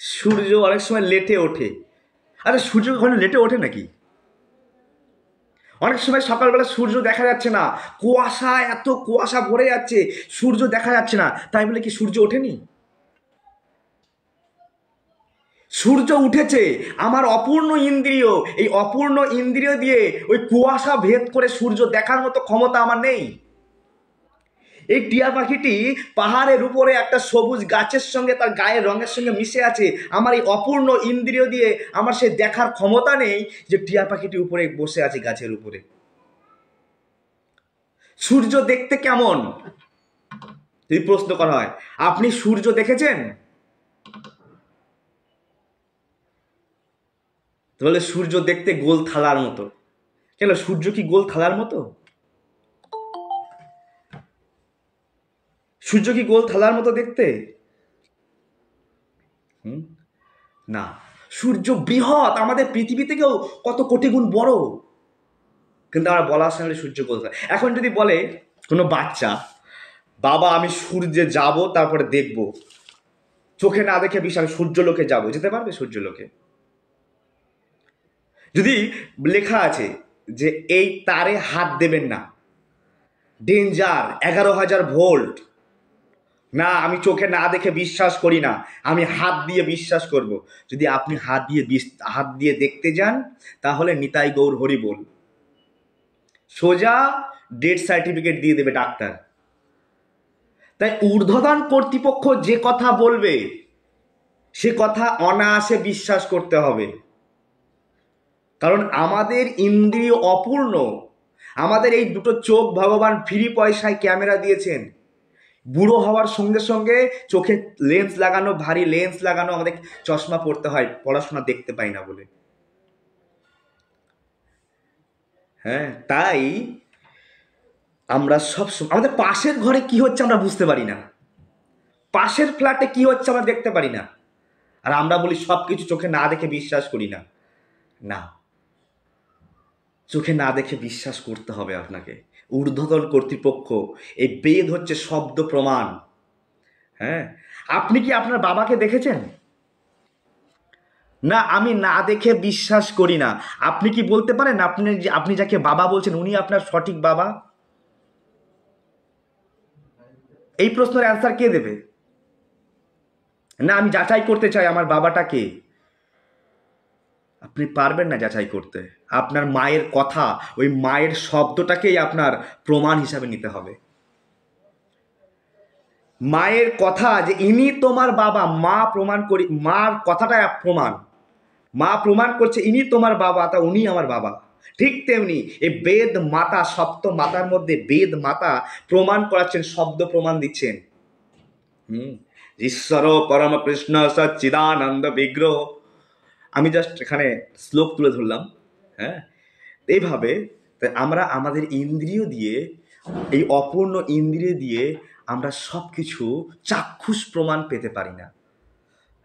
সূর্য অনেক সময় লেটে ওঠে। আরে সূর্য কখনো লেটে ওঠে নাকি? অনেক সময় সকালবেলা সূর্য দেখা যাচ্ছে না, কুয়াশা, এত কুয়াশা ভরে যাচ্ছে, সূর্য দেখা যাচ্ছে না, তাই বলে কি সূর্য ওঠেনি? সূর্য উঠেছে। আমার অপূর্ণ ইন্দ্রিয়, এই অপূর্ণ ইন্দ্রিয় দিয়ে ওই কুয়াশা ভেদ করে সূর্য দেখার মতো ক্ষমতা আমার নেই। এই টিয়া পাখিটি পাহাড়ের উপরে একটা সবুজ গাছের সঙ্গে তার গায়ের রঙের সঙ্গে মিশে আছে। আমার এই অপূর্ণ ইন্দ্রিয় দিয়ে আমার সে দেখার ক্ষমতা নেই যে টিয়া পাখিটি উপরে বসে আছে গাছের উপরে। সূর্য দেখতে কেমন যদি প্রশ্ন করা হয়, আপনি সূর্য দেখেছেন? তাহলে সূর্য দেখতে গোল থালার মতো। কেন, সূর্য কি গোল থালার মতো? সূর্য কি গোল থালার মতো দেখতে? না, সূর্য বৃহৎ, আমাদের পৃথিবী থেকেও কত কোটি গুণ বড়, কিন্তু আমরা বলার সঙ্গে সূর্য গোল থালা। এখন যদি বলে কোনো বাচ্চা, বাবা আমি সূর্যে যাব, তারপরে দেখব, চোখে না দেখে বিশ্বাস, সূর্যলোকে যাব, যেতে পারবে সূর্যলোকে? যদি লেখা আছে যে এই তারে হাত দেবেন না, ডেঞ্জার, 11,000 ভোল্ট, না আমি চোখে না দেখে বিশ্বাস করি না, আমি হাত দিয়ে বিশ্বাস করব, যদি আপনি হাত দিয়ে দেখতে যান, তাহলে নিতাই গৌর হরি বল, সোজা ডেথ সার্টিফিকেট দিয়ে দেবে ডাক্তার। তাই ঊর্ধ্বতন কর্তৃপক্ষ যে কথা বলবে সে কথা অনায়াসে বিশ্বাস করতে হবে, কারণ আমাদের ইন্দ্রিয় অপূর্ণ। আমাদের এই দুটো চোখ ভগবান ফ্রি পয়সায় ক্যামেরা দিয়েছেন। বুড়ো হওয়ার সঙ্গে সঙ্গে চোখে লেন্স লাগানো, ভারী লেন্স লাগানো, আমাদের চশমা পড়তে হয়, পড়াশোনা দেখতে পাই না বলে। হ্যাঁ, তাই আমরা সবসময় আমাদের পাশের ঘরে কি হচ্ছে আমরা বুঝতে পারি না, পাশের ফ্ল্যাটে কি হচ্ছে আমরা দেখতে পারি না, আর আমরা বলি সব কিছু চোখে না দেখে বিশ্বাস করি না। না, চোখে না দেখে বিশ্বাস করতে হবে আপনাকে। ঊর্ধ্বতন কর্তৃপক্ষ, এই বেদ হচ্ছে শব্দ প্রমাণ। হ্যাঁ, আপনি কি আপনার বাবাকে দেখেছেন? না, আমি না দেখে বিশ্বাস করি না। আপনি কি বলতে পারেন আপনি যাকে বাবা বলছেন উনি আপনার সঠিক বাবা? এই প্রশ্নের অ্যান্সার কে দেবে? না, আমি যাচাই করতে চাই আমার বাবাটা কে। আপনি পারবেন না যাচাই করতে। আপনার মায়ের কথা, ওই মায়ের শব্দটাকেই আপনার প্রমাণ হিসাবে নিতে হবে। মায়ের কথা যে ইনি তোমার বাবা, মা প্রমাণ করি, মার কথাটা প্রমাণ, মা প্রমাণ করছে ইনি তোমার বাবা, তা উনি আমার বাবা। ঠিক তেমনি এই বেদ মাতা, সপ্ত মাতার মধ্যে বেদ মাতা প্রমাণ করাচ্ছেন, শব্দ প্রমাণ দিচ্ছেন। ঈশ্বর পরম কৃষ্ণ সচ্চিদানন্দ বিগ্রহ। আমি জাস্ট এখানে শ্লোক তুলে ধরলাম। হ্যাঁ, এইভাবে আমরা আমাদের ইন্দ্রিয় দিয়ে, এই অপূর্ণ ইন্দ্রিয় দিয়ে আমরা সব কিছু চাক্ষুষ প্রমাণ পেতে পারি না।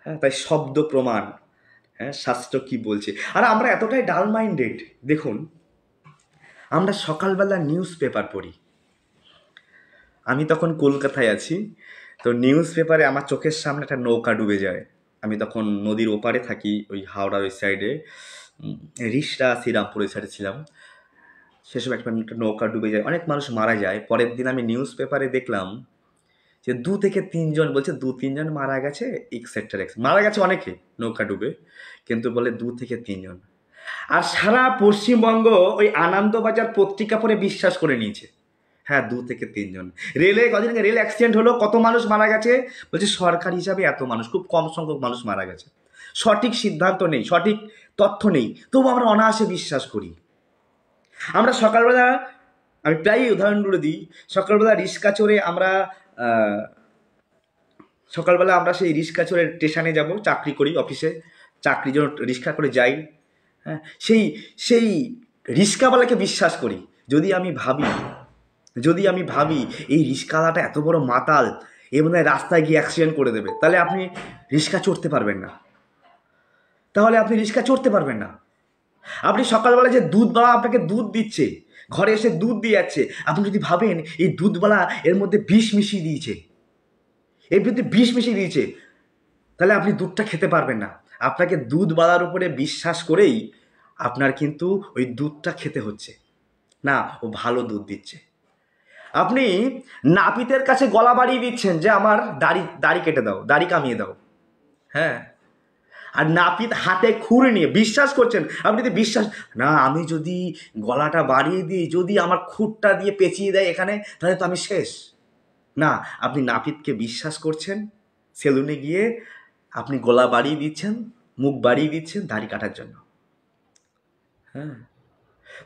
হ্যাঁ, তাই শব্দ প্রমাণ। হ্যাঁ, শাস্ত্র কি বলছে। আর আমরা এতটাই ডাল মাইন্ডেড, দেখুন আমরা সকালবেলা নিউজ পেপার পড়ি। আমি তখন কলকাতায় আছি, তো নিউজ পেপারে আমার চোখের সামনে একটা নৌকা ডুবে যায়। আমি তখন নদীর ওপারে থাকি, ওই হাওড়ার ওই সাইডে, রিষড়া শ্রীরামপুর ওই সাইডে ছিলাম। সেসব একটা নৌকা ডুবে যায়, অনেক মানুষ মারা যায়। পরের দিন আমি নিউজ পেপারে দেখলাম যে 2 থেকে 3 জন, বলছে 2-3 জন মারা গেছে, এক্সেট্রা মারা গেছে অনেকে নৌকা ডুবে, কিন্তু বলে 2 থেকে 3 জন। আর সারা পশ্চিমবঙ্গ ওই আনন্দবাজার পত্রিকা পড়ে বিশ্বাস করে নিয়েছে, হ্যাঁ 2 থেকে 3 জন। রেলে কদিন আগে রেল অ্যাক্সিডেন্ট হলো, কত মানুষ মারা গেছে, বলছে সরকার হিসাবে এত মানুষ, খুব কম সংখ্যক মানুষ মারা গেছে। সঠিক সিদ্ধান্ত নেই, সঠিক তথ্য নেই, তবু আমরা অনায়াসে বিশ্বাস করি। আমরা সকালবেলা, আমি প্রায়ই উদাহরণগুলো দিই, সকালবেলা রিক্সা চড়ে আমরা সেই রিক্সা চড়ে স্টেশনে যাব, চাকরি করি, অফিসে চাকরির জন্য রিক্সা করে যাই। হ্যাঁ, সেই রিক্সাওয়ালাকে বিশ্বাস করি। যদি আমি ভাবি এই রিক্সাওয়ালাটা এত বড় মাতাল, এ মনে হয় রাস্তায় গিয়ে অ্যাক্সিডেন্ট করে দেবে, তাহলে আপনি রিক্সা চড়তে পারবেন না। আপনি সকালবেলা যে দুধওয়ালা আপনাকে দুধ দিচ্ছে, ঘরে এসে দুধ দিয়ে যাচ্ছে, আপনি যদি ভাবেন এই দুধওয়ালা এর মধ্যে বিষ মিশিয়ে দিয়েছে, তাহলে আপনি দুধটা খেতে পারবেন না। আপনাকে দুধওয়ালার উপরে বিশ্বাস করেই আপনার কিন্তু ওই দুধটা খেতে হচ্ছে। না, ও ভালো দুধ দিচ্ছে। আপনি নাপিতের কাছে গলা বাড়িয়ে দিচ্ছেন যে আমার দাড়ি কেটে দাও, দাড়ি কামিয়ে দাও, হ্যাঁ, আর নাপিত হাতে খুঁড়ে নিয়ে বিশ্বাস করছেন, আপনি যদি বিশ্বাস না, আমি যদি গলাটা বাড়িয়ে দিই, যদি আমার খুঁটটা দিয়ে পেঁচিয়ে দেয় এখানে, তাহলে তো আমি শেষ। না, আপনি নাপিতকে বিশ্বাস করছেন, সেলুনে গিয়ে আপনি গলা বাড়িয়ে দিচ্ছেন, মুখ বাড়িয়ে দিচ্ছেন দাড়ি কাটার জন্য। হ্যাঁ,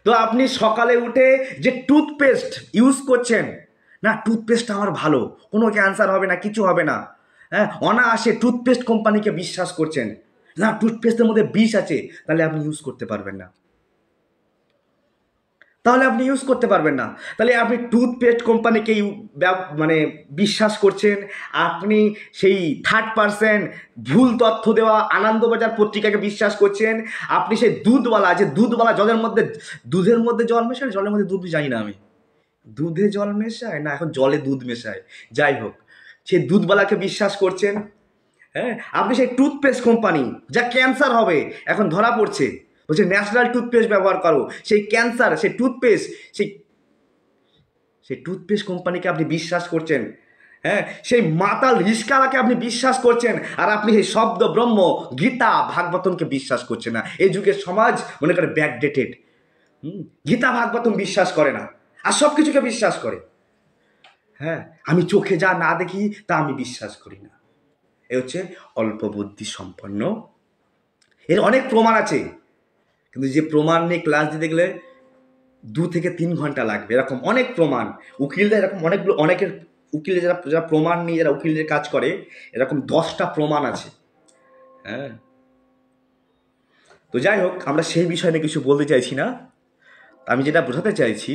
তো আপনি সকালে উঠে যে টুথপেস্ট ইউজ করছেন, না টুথপেস্ট আমার ভালো, কোনো ক্যান্সার হবে না, কিছু হবে না, হ্যাঁ, অনায়াসে টুথপেস্ট কোম্পানিকে বিশ্বাস করছেন, না টুথপেস্টের মধ্যে বিষ আছে, তাহলে আপনি ইউজ করতে পারবেন না, তাহলে আপনি ইউজ করতে পারবেন না। তাহলে আপনি টুথপেস্ট কোম্পানিকে মানে বিশ্বাস করছেন, আপনি সেই 3rd পার্সেন্ট ভুল তথ্য দেওয়া আনন্দবাজার পত্রিকাকে বিশ্বাস করছেন, আপনি সেই দুধওয়ালা, যে দুধওয়ালা জলের মধ্যে, দুধের মধ্যে জল মেশায়, জলের মধ্যে দুধ জানি না আমি, দুধে জল মেশায় না এখন জলে দুধ মেশায়, যাই হোক, সেই দুধওয়ালাকে বিশ্বাস করছেন। হ্যাঁ, আপনি সেই টুথপেস্ট কোম্পানি, যা ক্যান্সার হবে এখন ধরা পড়ছে, বলছে ন্যাচারাল টুথপেস্ট ব্যবহার করো, সেই ক্যান্সার, সেই টুথপেস্ট, সেই টুথপেস্ট কোম্পানিকে আপনি বিশ্বাস করছেন। হ্যাঁ, সেই মাতাল রিস্কাওয়ালাকে আপনি বিশ্বাস করছেন, আর আপনি সেই শব্দ ব্রহ্ম গীতা ভাগবতমকে বিশ্বাস করছেন না। এই যুগের সমাজ মনে করে ব্যাকডেটেড, গীতা ভাগবতম বিশ্বাস করে না, আর সব কিছুকে বিশ্বাস করে। হ্যাঁ, আমি চোখে যা না দেখি তা আমি বিশ্বাস করি না, এ হচ্ছে অল্প বুদ্ধি সম্পন্ন। এর অনেক প্রমাণ আছে, কিন্তু যে প্রমাণ নিয়ে ক্লাস দিতে গেলে 2 থেকে 3 ঘন্টা লাগবে, এরকম অনেক প্রমাণ। উকিলরা এরকম অনেকের উকিলে যারা প্রমাণ নিয়ে যারা উকিলের কাজ করে, এরকম 10টা প্রমাণ আছে। হ্যাঁ, তো যাই হোক, আমরা সেই বিষয় নিয়ে কিছু বলতে চাইছি না, আমি যেটা বোঝাতে চাইছি,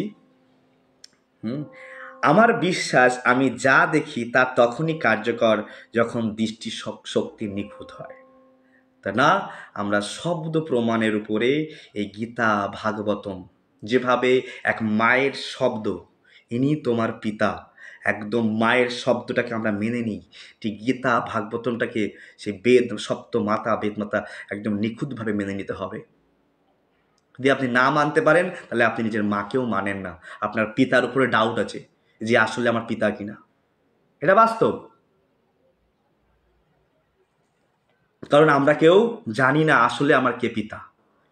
আমার বিশ্বাস আমি যা দেখি তা তখনই কার্যকর যখন দৃষ্টি শক্তি নিখুঁত হয়। তা না, আমরা শব্দ প্রমাণের উপরে এই গীতা ভাগবতম, যেভাবে এক মায়ের শব্দ, ইনি তোমার পিতা, একদম মায়ের শব্দটাকে আমরা মেনে নিই, ঠিক গীতা ভাগবতমটাকে সেই বেদ বেদ মাতা একদম নিখুঁতভাবে মেনে নিতে হবে। যদি আপনি না মানতে পারেন, তাহলে আপনি নিজের মাকেও মানেন না, আপনার পিতার উপরে ডাউট আছে যে আসলে আমার পিতা কিনা, এটা বাস্তব। কারণ আমরা কেউ জানি না আসলে আমার কে পিতা,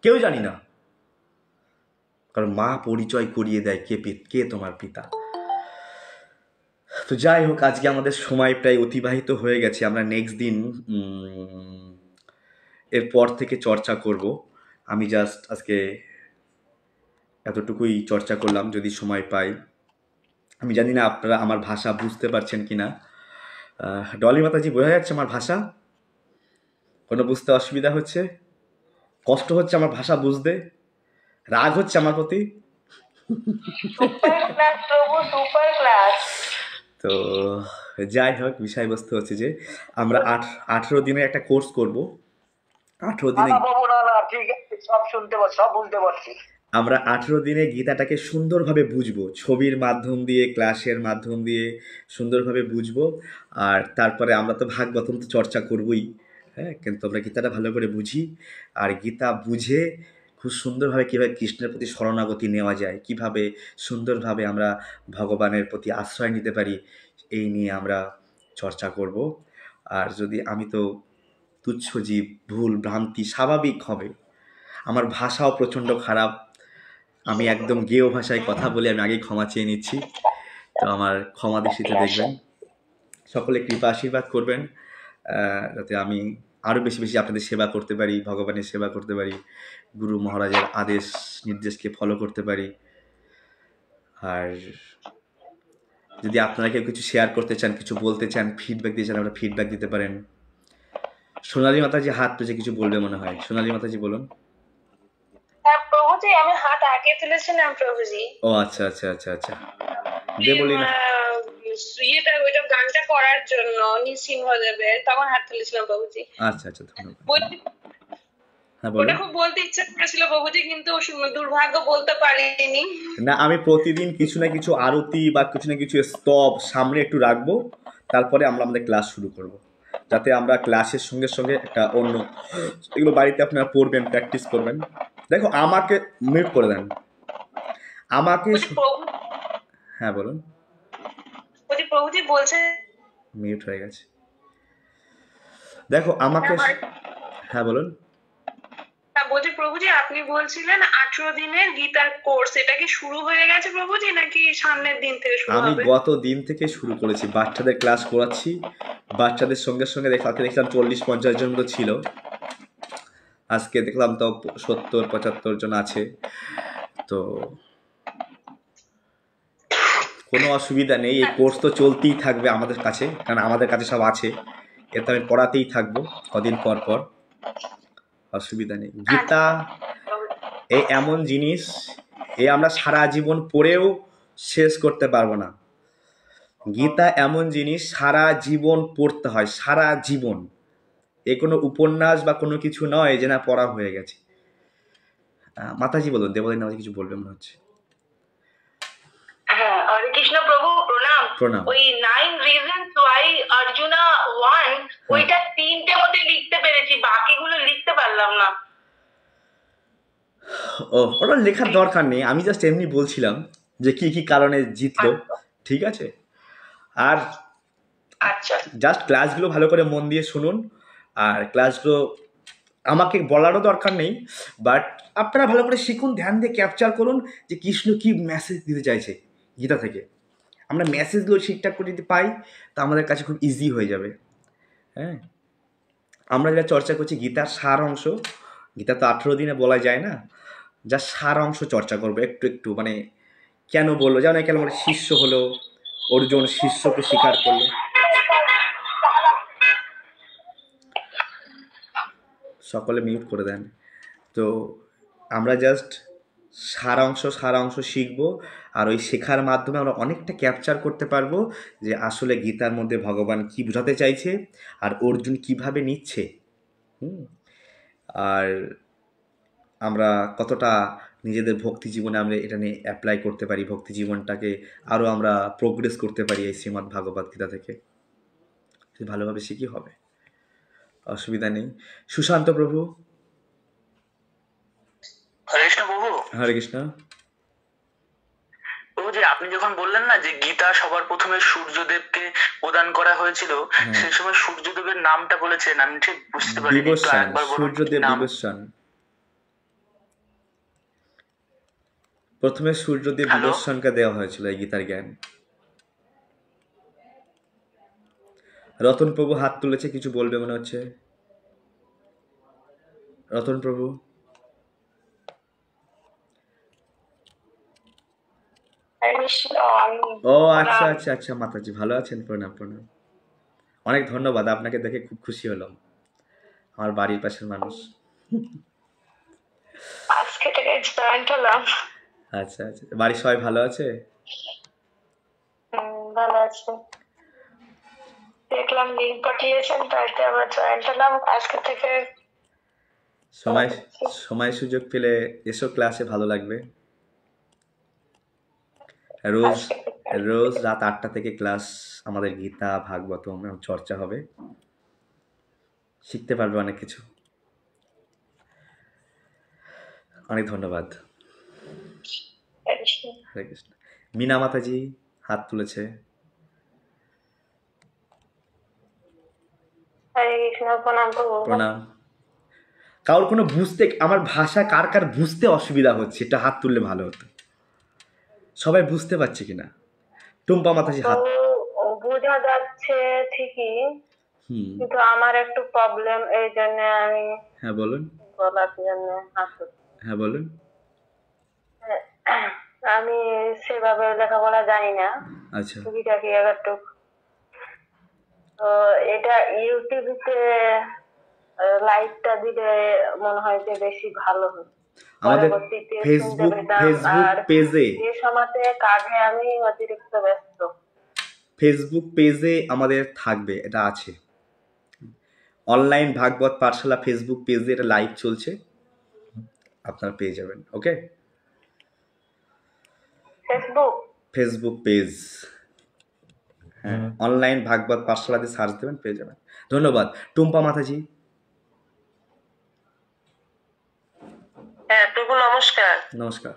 কেউ জানি না, কারণ মা পরিচয় করিয়ে দেয় কে তোমার পিতা। তো যাই হোক, আজকে আমাদের সময় প্রায় অতিবাহিত হয়ে গেছে, আমরা নেক্সট দিন এরপর থেকে চর্চা করব। আমি জাস্ট আজকে এতটুকুই চর্চা করলাম, যদি সময় পাই। আমি জানি না আপনারা আমার ভাষা বুঝতে পারছেন কিনা। ডলি মাতাজি, বোঝা যাচ্ছে আমার ভাষা? কোনো বুঝতে অসুবিধা হচ্ছে, কষ্ট হচ্ছে আমার ভাষা বুঝতে, রাগ হচ্ছে আমার প্রতি? সুপার ক্লাস প্রভু, সুপার ক্লাস। তো যাই হোক, বিষয়বস্তু হচ্ছে যে আমরা 18 দিনের একটা কোর্স করব। 18 দিনে ঠিক আছে, সব শুনতে পাচ্ছি, সব বুঝতে পারছি। আমরা 18 দিনে গীতাটাকে সুন্দরভাবে বুঝবো, ছবির মাধ্যম দিয়ে, ক্লাসের মাধ্যম দিয়ে সুন্দরভাবে বুঝবো। আর তারপরে আমরা তো ভাগবতম তো চর্চা করবই, হ্যাঁ, কিন্তু আমরা গীতাটা ভালো করে বুঝি, আর গীতা বুঝে খুব সুন্দরভাবে কীভাবে কৃষ্ণের প্রতি শরণাগতি নেওয়া যায়, কিভাবে সুন্দরভাবে আমরা ভগবানের প্রতি আশ্রয় নিতে পারি, এই নিয়ে আমরা চর্চা করব। আর যদি আমি তো তুচ্ছ জীব, ভুল ভ্রান্তি স্বাভাবিক হবে, আমার ভাষাও প্রচণ্ড খারাপ, আমি একদম গেয় ভাষায় কথা বলে আমি আগেই ক্ষমা চেয়ে নিচ্ছি, তো আমার ক্ষমা দৃষ্টিতে দেখবেন। সকলে কৃপা আশীর্বাদ করবেন, যাতে আমি আরও বেশি বেশি আপনাদের সেবা করতে পারি, ভগবানের সেবা করতে পারি, গুরু মহারাজের আদেশ নির্দেশকে ফলো করতে পারি। আর যদি আপনারা কেউ কিছু শেয়ার করতে চান, কিছু বলতে চান, ফিডব্যাক দিতে চান, আপনারা ফিডব্যাক দিতে পারেন। সোনালী মাতাজি হাত তুলে কিছু বলবে মনে হয়, সোনালী মাতাজি বলুন। হ্যাঁ প্রভুজি, আমি হাত আগে তুলেছিলাম প্রভুজি। ও আচ্ছা আচ্ছা আচ্ছা আচ্ছা, দে বলি না, ওইটা গানটা করার জন্য নৃসিংহদেবের, তখন হাত তুলেছিলাম প্রভুজি। আচ্ছা আচ্ছা, ধন্যবাদ। হ্যাঁ ওটা বলুন। খুব বলতে ইচ্ছা করেছিল প্রভুজি, কিন্তু দুর্ভাগ্য বলতে পারিনি। না, আমি প্রতিদিন কিছু না কিছু আরতি বা কিছু না কিছু স্তব সামনে একটু রাখবো, তারপরে আমরা আমাদের ক্লাস শুরু করব, যাতে আমরা ক্লাসের সঙ্গে সঙ্গে একটা অন্য, এগুলো বাড়িতে আপনারা পড়বেন, প্র্যাকটিস করবেন। দেখো, আমাকে মিউট করে দেন, আমাকে বলছি প্রভু হ্যাঁ বলুন। বলছি প্রভুজি বলছে মিউট হয়ে গেছে। দেখো আমাকে হ্যাঁ বলুন। হ্যাঁ বলছি প্রভুজি আপনি বলছিলেন 18 দিনের গীতার কোর্স, এটা কি শুরু হয়ে গেছে প্রভুজি নাকি সামনের দিন থেকে শুরু আমি হবে? গত দিন থেকে শুরু করেছি, বাচ্চাদের ক্লাস করাচ্ছি। বাচ্চাদের সঙ্গে সঙ্গে কালকে দেখলাম 40-50 জন মতো ছিল, আজকে দেখলাম তো 70-75 জন আছে। তো কোনো অসুবিধা নেই, এই কোর্স তো চলতেই থাকবে আমাদের কাছে, কারণ আমাদের কাছে সব আছে, এতে আমি পড়াতেই থাকবো কদিন পর পর, অসুবিধা নেই। গীতা এই এমন জিনিস, এ আমরা সারা জীবন পড়েও শেষ করতে পারবো না। গীতা এমন জিনিস সারা জীবন পড়তে হয়, সারা জীবন। এ কোনো উপন্যাস বা কোনো কিছু নয় যে না পড়া হয়ে গেছে। মাতাজি বলুন, দেবদিন আমাকে কিছু বলবে মনে হচ্ছে। হ্যাঁ, হরে কৃষ্ণ প্রভু প্রণাম। প্রণাম। ওই 9 reasons why অর্জুনা won ওইটা 3টে মধ্যে লিখতে পেরেছি, বাকিগুলো লিখতে পারলাম না। ও ওটা লেখার দরকার নেই, আমি জাস্ট এমনি বলছিলাম যে কি কি কারণে জিতলো, ঠিক আছে? আর আচ্ছা জাস্ট ক্লাসগুলো ভালো করে মন দিয়ে শুনুন, আর ক্লাসগুলো আমাকে বলারও দরকার নেই, বাট আপনারা ভালো করে শিখুন, ধ্যান দিয়ে ক্যাপচার করুন যে কৃষ্ণ কি মেসেজ দিতে চাইছে গীতা থেকে। আমরা মেসেজগুলো ঠিকঠাক করে যদি পাই তা আমাদের কাছে খুব ইজি হয়ে যাবে। হ্যাঁ, আমরা যেটা চর্চা করছি গীতার সার অংশ, গীতা তো 18 দিনে বলা যায় না, যা সার অংশ চর্চা করবো একটু একটু, মানে কেন বললো, যেমন কেন বলে শিষ্য হলো, অর্জুন শিষ্যকে স্বীকার করলো। সকলে মিউট করে দেন। তো আমরা জাস্ট সারাংশ শিখবো, আর ওই শেখার মাধ্যমে আমরা অনেকটা ক্যাপচার করতে পারবো যে আসলে গীতার মধ্যে ভগবান কি বোঝাতে চাইছে আর অর্জুন কিভাবে নিচ্ছে। আর আমরা কতটা নিজেদের ভক্তি জীবনে আমরা এটা নিয়ে অ্যাপ্লাই করতে পারি, ভক্তি জীবনটাকে আরও আমরা প্রোগ্রেস করতে পারি এই শ্রীমদ্ ভাগবত গীতা থেকে, যদি ভালোভাবে শিখি হবে, অসুবিধা নেই। সুশান্ত প্রভু। হরে কৃষ্ণ প্রভু। হরে কৃষ্ণ প্রভু, যে আপনি যখন বললেন না যে গীতা সবার প্রথমে সূর্যদেবকে প্রদান করা হয়েছিল, সেই সময় সূর্যদেবের নামটা বলেছেন, আমি ঠিক বুঝতে পারিনি, একটু বিবস্বান, আরেকবার বলুন সূর্যদেব নাম। বিবস্বান। প্রথমে সূর্যদেব হ্যালো? বিবস্বানকে দেওয়া হয়েছিল এই গীতার জ্ঞান। রতন প্রভু হাত তুলেছে, কিছু বলবে মনে হচ্ছে। রতন প্রভু। ও আচ্ছা আচ্ছা আচ্ছা, মাতাজি ভালো আছেন? প্রণাম প্রণাম, অনেক ধন্যবাদ, আপনাকে দেখে খুব খুশি হলাম, আমার বাড়ির পাশের মানুষ। আজকে থেকে জয়েন্ট হলাম। আচ্ছা আচ্ছা, বাড়ির সবাই ভালো আছে? ভালো আছে, দেখলাম লিঙ্ক পাঠিয়েছেন, তাইতে আবার জয়েন্ট হলাম আজকে থেকে। সময় সুযোগ পেলে এসো ক্লাসে, ভালো লাগবে। রোজ রাত 8টা থেকে ক্লাস, আমাদের গীতা ভাগবতম চর্চা হবে, শিখতে পারবে অনেক কিছু। অনেক ধন্যবাদ। হরে কৃষ্ণ। মিনা মাতাজি হাত তুলেছে। হরে কৃষ্ণ, প্রণাম প্রভু। প্রণাম। কারোর কোনো বুঝতে, আমার ভাষা কার কার বুঝতে অসুবিধা হচ্ছে, এটা হাত তুললে ভালো হতো। সবাই বুঝতে পারছে কিনা? টুম্পা মাতাজি হাত। বোঝা যাচ্ছে ঠিকই, কিন্তু আমার একটু প্রবলেম, এই জন্য আমি হ্যাঁ বলুন। বলার জন্য হাত। হ্যাঁ বলুন। আমি সেভাবে লেখাপড়া জানি না। আচ্ছা। টুকিটাকি একটু, তো এটা ইউটিউবে লাইভটা দিলে মনে হয় যে বেশি ভালো হয়। আমাদের ফেসবুক পেজে, যে সময়তে কাজে আমি অতিরিক্ত ব্যস্ত, ফেসবুক পেজে আমাদের থাকবে, এটা আছে, অনলাইন ভাগবত পাঠশালা ফেসবুক পেজে এটা লাইভ চলছে, আপনারা পেয়ে যাবেন। ওকে, ফেসবুক পেজ, হ্যাঁ, অনলাইন ভাগবত পাঠশালাতে সার্চ দেবেন, পেয়ে যাবেন। ধন্যবাদ। টুম্পা মাতাজি। হ্যাঁ প্রভু নমস্কার। নমস্কার।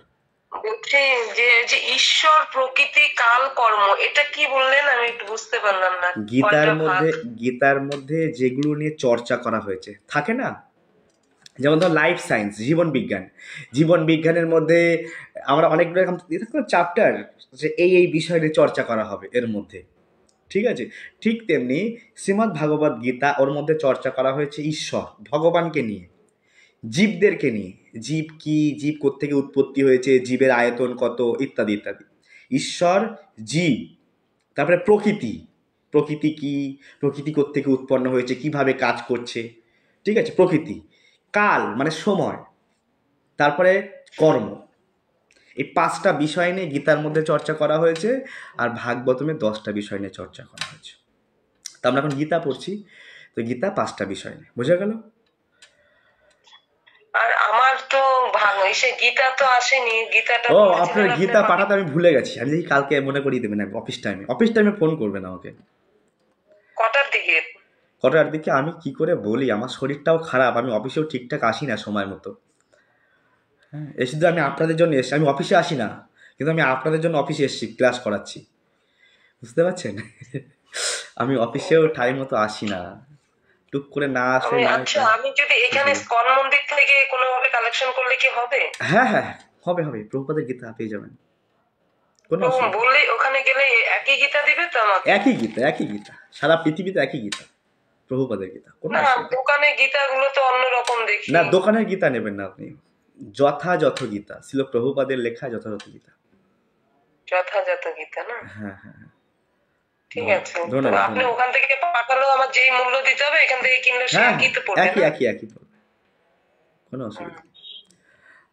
বলছি যে যে ঈশ্বর, প্রকৃতি, কাল, কর্ম, এটা কি বললেন? আমি একটু বুঝতে পারলাম না। গীতার কয়টা ভাগ? মধ্যে গীতার মধ্যে যেগুলো নিয়ে চর্চা করা হয়েছে থাকে না, যেমন ধর লাইফ সায়েন্স, জীবন বিজ্ঞান, জীবন বিজ্ঞানের মধ্যে আমরা অনেকগুলো এরকম চ্যাপ্টার যে এই বিষয় নিয়ে চর্চা করা হবে এর মধ্যে, ঠিক আছে। ঠিক তেমনি শ্রীমদ্ ভাগবত গীতা, ওর মধ্যে চর্চা করা হয়েছে ঈশ্বর ভগবানকে নিয়ে, জীবদেরকে নিয়ে, জীব কি, জীব কোত্থেকে উৎপত্তি হয়েছে, জীবের আয়তন কত, ইত্যাদি ইত্যাদি। ঈশ্বর, জীব, তারপরে প্রকৃতি, প্রকৃতি কি, প্রকৃতি কোত্থেকে উৎপন্ন হয়েছে, কিভাবে কাজ করছে, ঠিক আছে, প্রকৃতি, কাল মানে সময়, তারপরে কর্ম। এই 5টা বিষয় নিয়ে গীতার মধ্যে চর্চা করা হয়েছে, আর ভাগবতমে 10টা বিষয় নিয়ে চর্চা করা হয়েছে। তো আমরা এখন গীতা পড়ছি, তো গীতা 5টা বিষয় নিয়ে, বোঝা গেল? আর আমার তো সে গীতা তো আসেনি, গীতাটা ও, বলেছিলেন আপনার আপনি গীতা পাঠাতে আমি ভুলে গেছি। আমি দেখি কালকে মনে করিয়ে দেবেন, অফিস টাইমে ফোন করবেন আমাকে। কটার দিকে? কটার দিকে আমি কি করে বলি, আমার শরীরটাও খারাপ, আমি অফিসেও ঠিকঠাক আসি না সময় মতো। হ্যাঁ, এই শুধু আমি আপনাদের জন্য এসছি, আমি অফিসে আসি না, কিন্তু আমি আপনাদের জন্য অফিসে এসছি, ক্লাস করাচ্ছি, বুঝতে পারছেন? আমি অফিসেও টাইম মতো আসি না, টুক করে না আসলে না। আচ্ছা, আমি যদি এখানে স্কন মন্দির থেকে কোনোভাবে কালেকশন করলে কি হবে? হ্যাঁ হ্যাঁ, হবে হবে, প্রভুপাদের গীতা পেয়ে যাবেন, কোনো তো অসুবিধা নেই। বললে ওখানে গেলে একই গীতা দিবে তো আমাকে? একই গীতা, সারা পৃথিবীতে একই গীতা, প্রভুপাদের গীতা, কোনো না, অসুবিধা নেই। দোকানে গীতাগুলো তো অন্যরকম দেখি। না, দোকানের গীতা নেবেন না আপনি, যথাযথ গীতা, ছিল প্রভুপাদের লেখা যথাযথ গীতা। যথাযথ গীতা না? হ্যাঁ হ্যাঁ হ্যাঁ, ঠিক আছে। তো ধন্যবাদ আপনি ধন্যবাদ। ওখান থেকে পাঠালেও আমার যেই মূল্য দিতে হবে, এখান থেকে কিনলে সে হ্যাঁ একই তো পড়বে একই না? একই পড়বে, কোনো অসুবিধা নেই।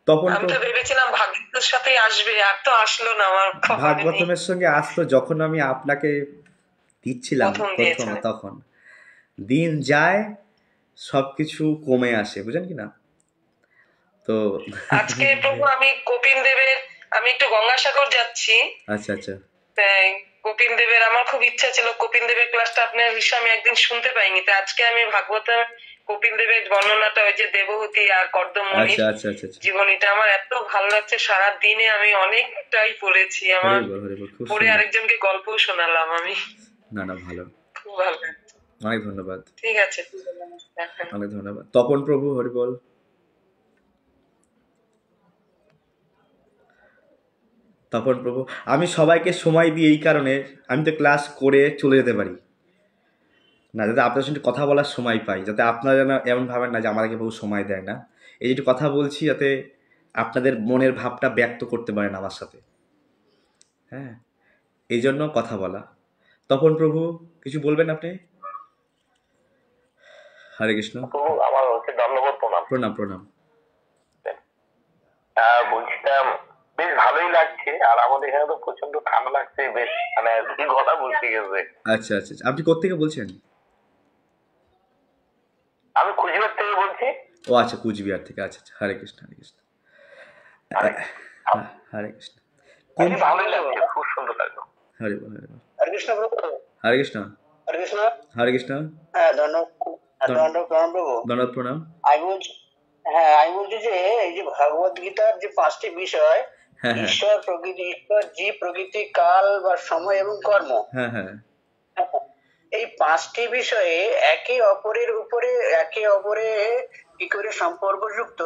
তপন আমি তো ভেবেছিলাম ভাগ্যের সাথে আসবে, আর তো আসলো না আমার কপালে নেই। ভাগবতমের সঙ্গে আসতো যখন আমি আপনাকে দিচ্ছিলাম প্রথম প্রথম, দিয়েছিলেন। তখন দিন যায় সব কিছু কমে আসে, বুঝেন কি না? তো আজকে প্রভু আমি কপিল দেবের, আমি একটু গঙ্গাসাগর যাচ্ছি। আচ্ছা আচ্ছা, তাই কপিল দেবের আমার খুব ইচ্ছা ছিল, কপিল দেবের ক্লাসটা আপনার বিষয়ে আমি একদিন শুনতে পাইনি। তাই আজকে আমি ভাগবত কপিল দেবের বর্ণনাটা, ওই যে দেবহূতি আর কর্দমণির আচ্ছা আচ্ছা আচ্ছা আচ্ছা, জীবনীটা আমার এত ভালো লাগছে। সারা দিনে আমি অনেকটাই পড়েছি, আমার হরি বল হরি বল, খুব পড়ে সুন্দর। আরেকজনকে গল্পও শোনালাম আমি। না না, ভালো, খুব ভালো লাগছে। অনেক ধন্যবাদ, ঠিক আছে, দেখেন। অনেক ধন্যবাদ। তপন প্রভু, হরি বল। তপন প্রভু, আমি সবাইকে সময় দিই এই কারণে, আমি তো ক্লাস করে চলে যেতে পারি না, যাতে আপনার সঙ্গে কথা বলার সময় পাই, যাতে আপনারা যেন এমন ভাবেন না যে আমাদেরকে বহু সময় দেয় না। এই যেটু কথা বলছি, যাতে আপনাদের মনের ভাবটা ব্যক্ত করতে পারেন আমার সাথে। হ্যাঁ, এই জন্য কথা বলা। তপন প্রভু, কিছু বলবেন আপনি? হরে কৃষ্ণ। আমার হচ্ছে ধন্যবাদ, প্রণাম। প্রণাম প্রণাম। বলছিলাম বেশ ভালোই লাগছে, আর আমাদের এখানে তো প্রচন্ড ঠান্ডা লাগছে, বেশ মানে কি কথা বলতে গেছে। আচ্ছা আচ্ছা আচ্ছা, আপনি কোত্থেকে বলছেন? আমি কুচবিহার থেকে বলছি। ও আচ্ছা, কুচবিহার থেকে, আচ্ছা আচ্ছা, হরে কৃষ্ণ হরে কৃষ্ণ। হরে কৃষ্ণ। বেশ ভালোই লাগছে, খুব সুন্দর লাগলো। হরে বল হরে বল। হরে কৃষ্ণ প্রভু। হরে কৃষ্ণ হরে কৃষ্ণ। হরে কৃষ্ণ। হ্যাঁ, ধন্যবাদ প্রণাম প্রভু। ধন্যবাদ প্রণাম। আমি বলছি যে এই যে ভগবত গীতার যে 5টি বিষয়, হ্যাঁ হ্যাঁ ঈশ্বর, প্রকৃতি, ঈশ্বর, জীব, প্রকৃতি, কাল বা সময় এবং কর্ম, হ্যাঁ হ্যাঁ, এই 5টি বিষয়ে একে অপরের উপরে কি করে সম্পর্কযুক্ত,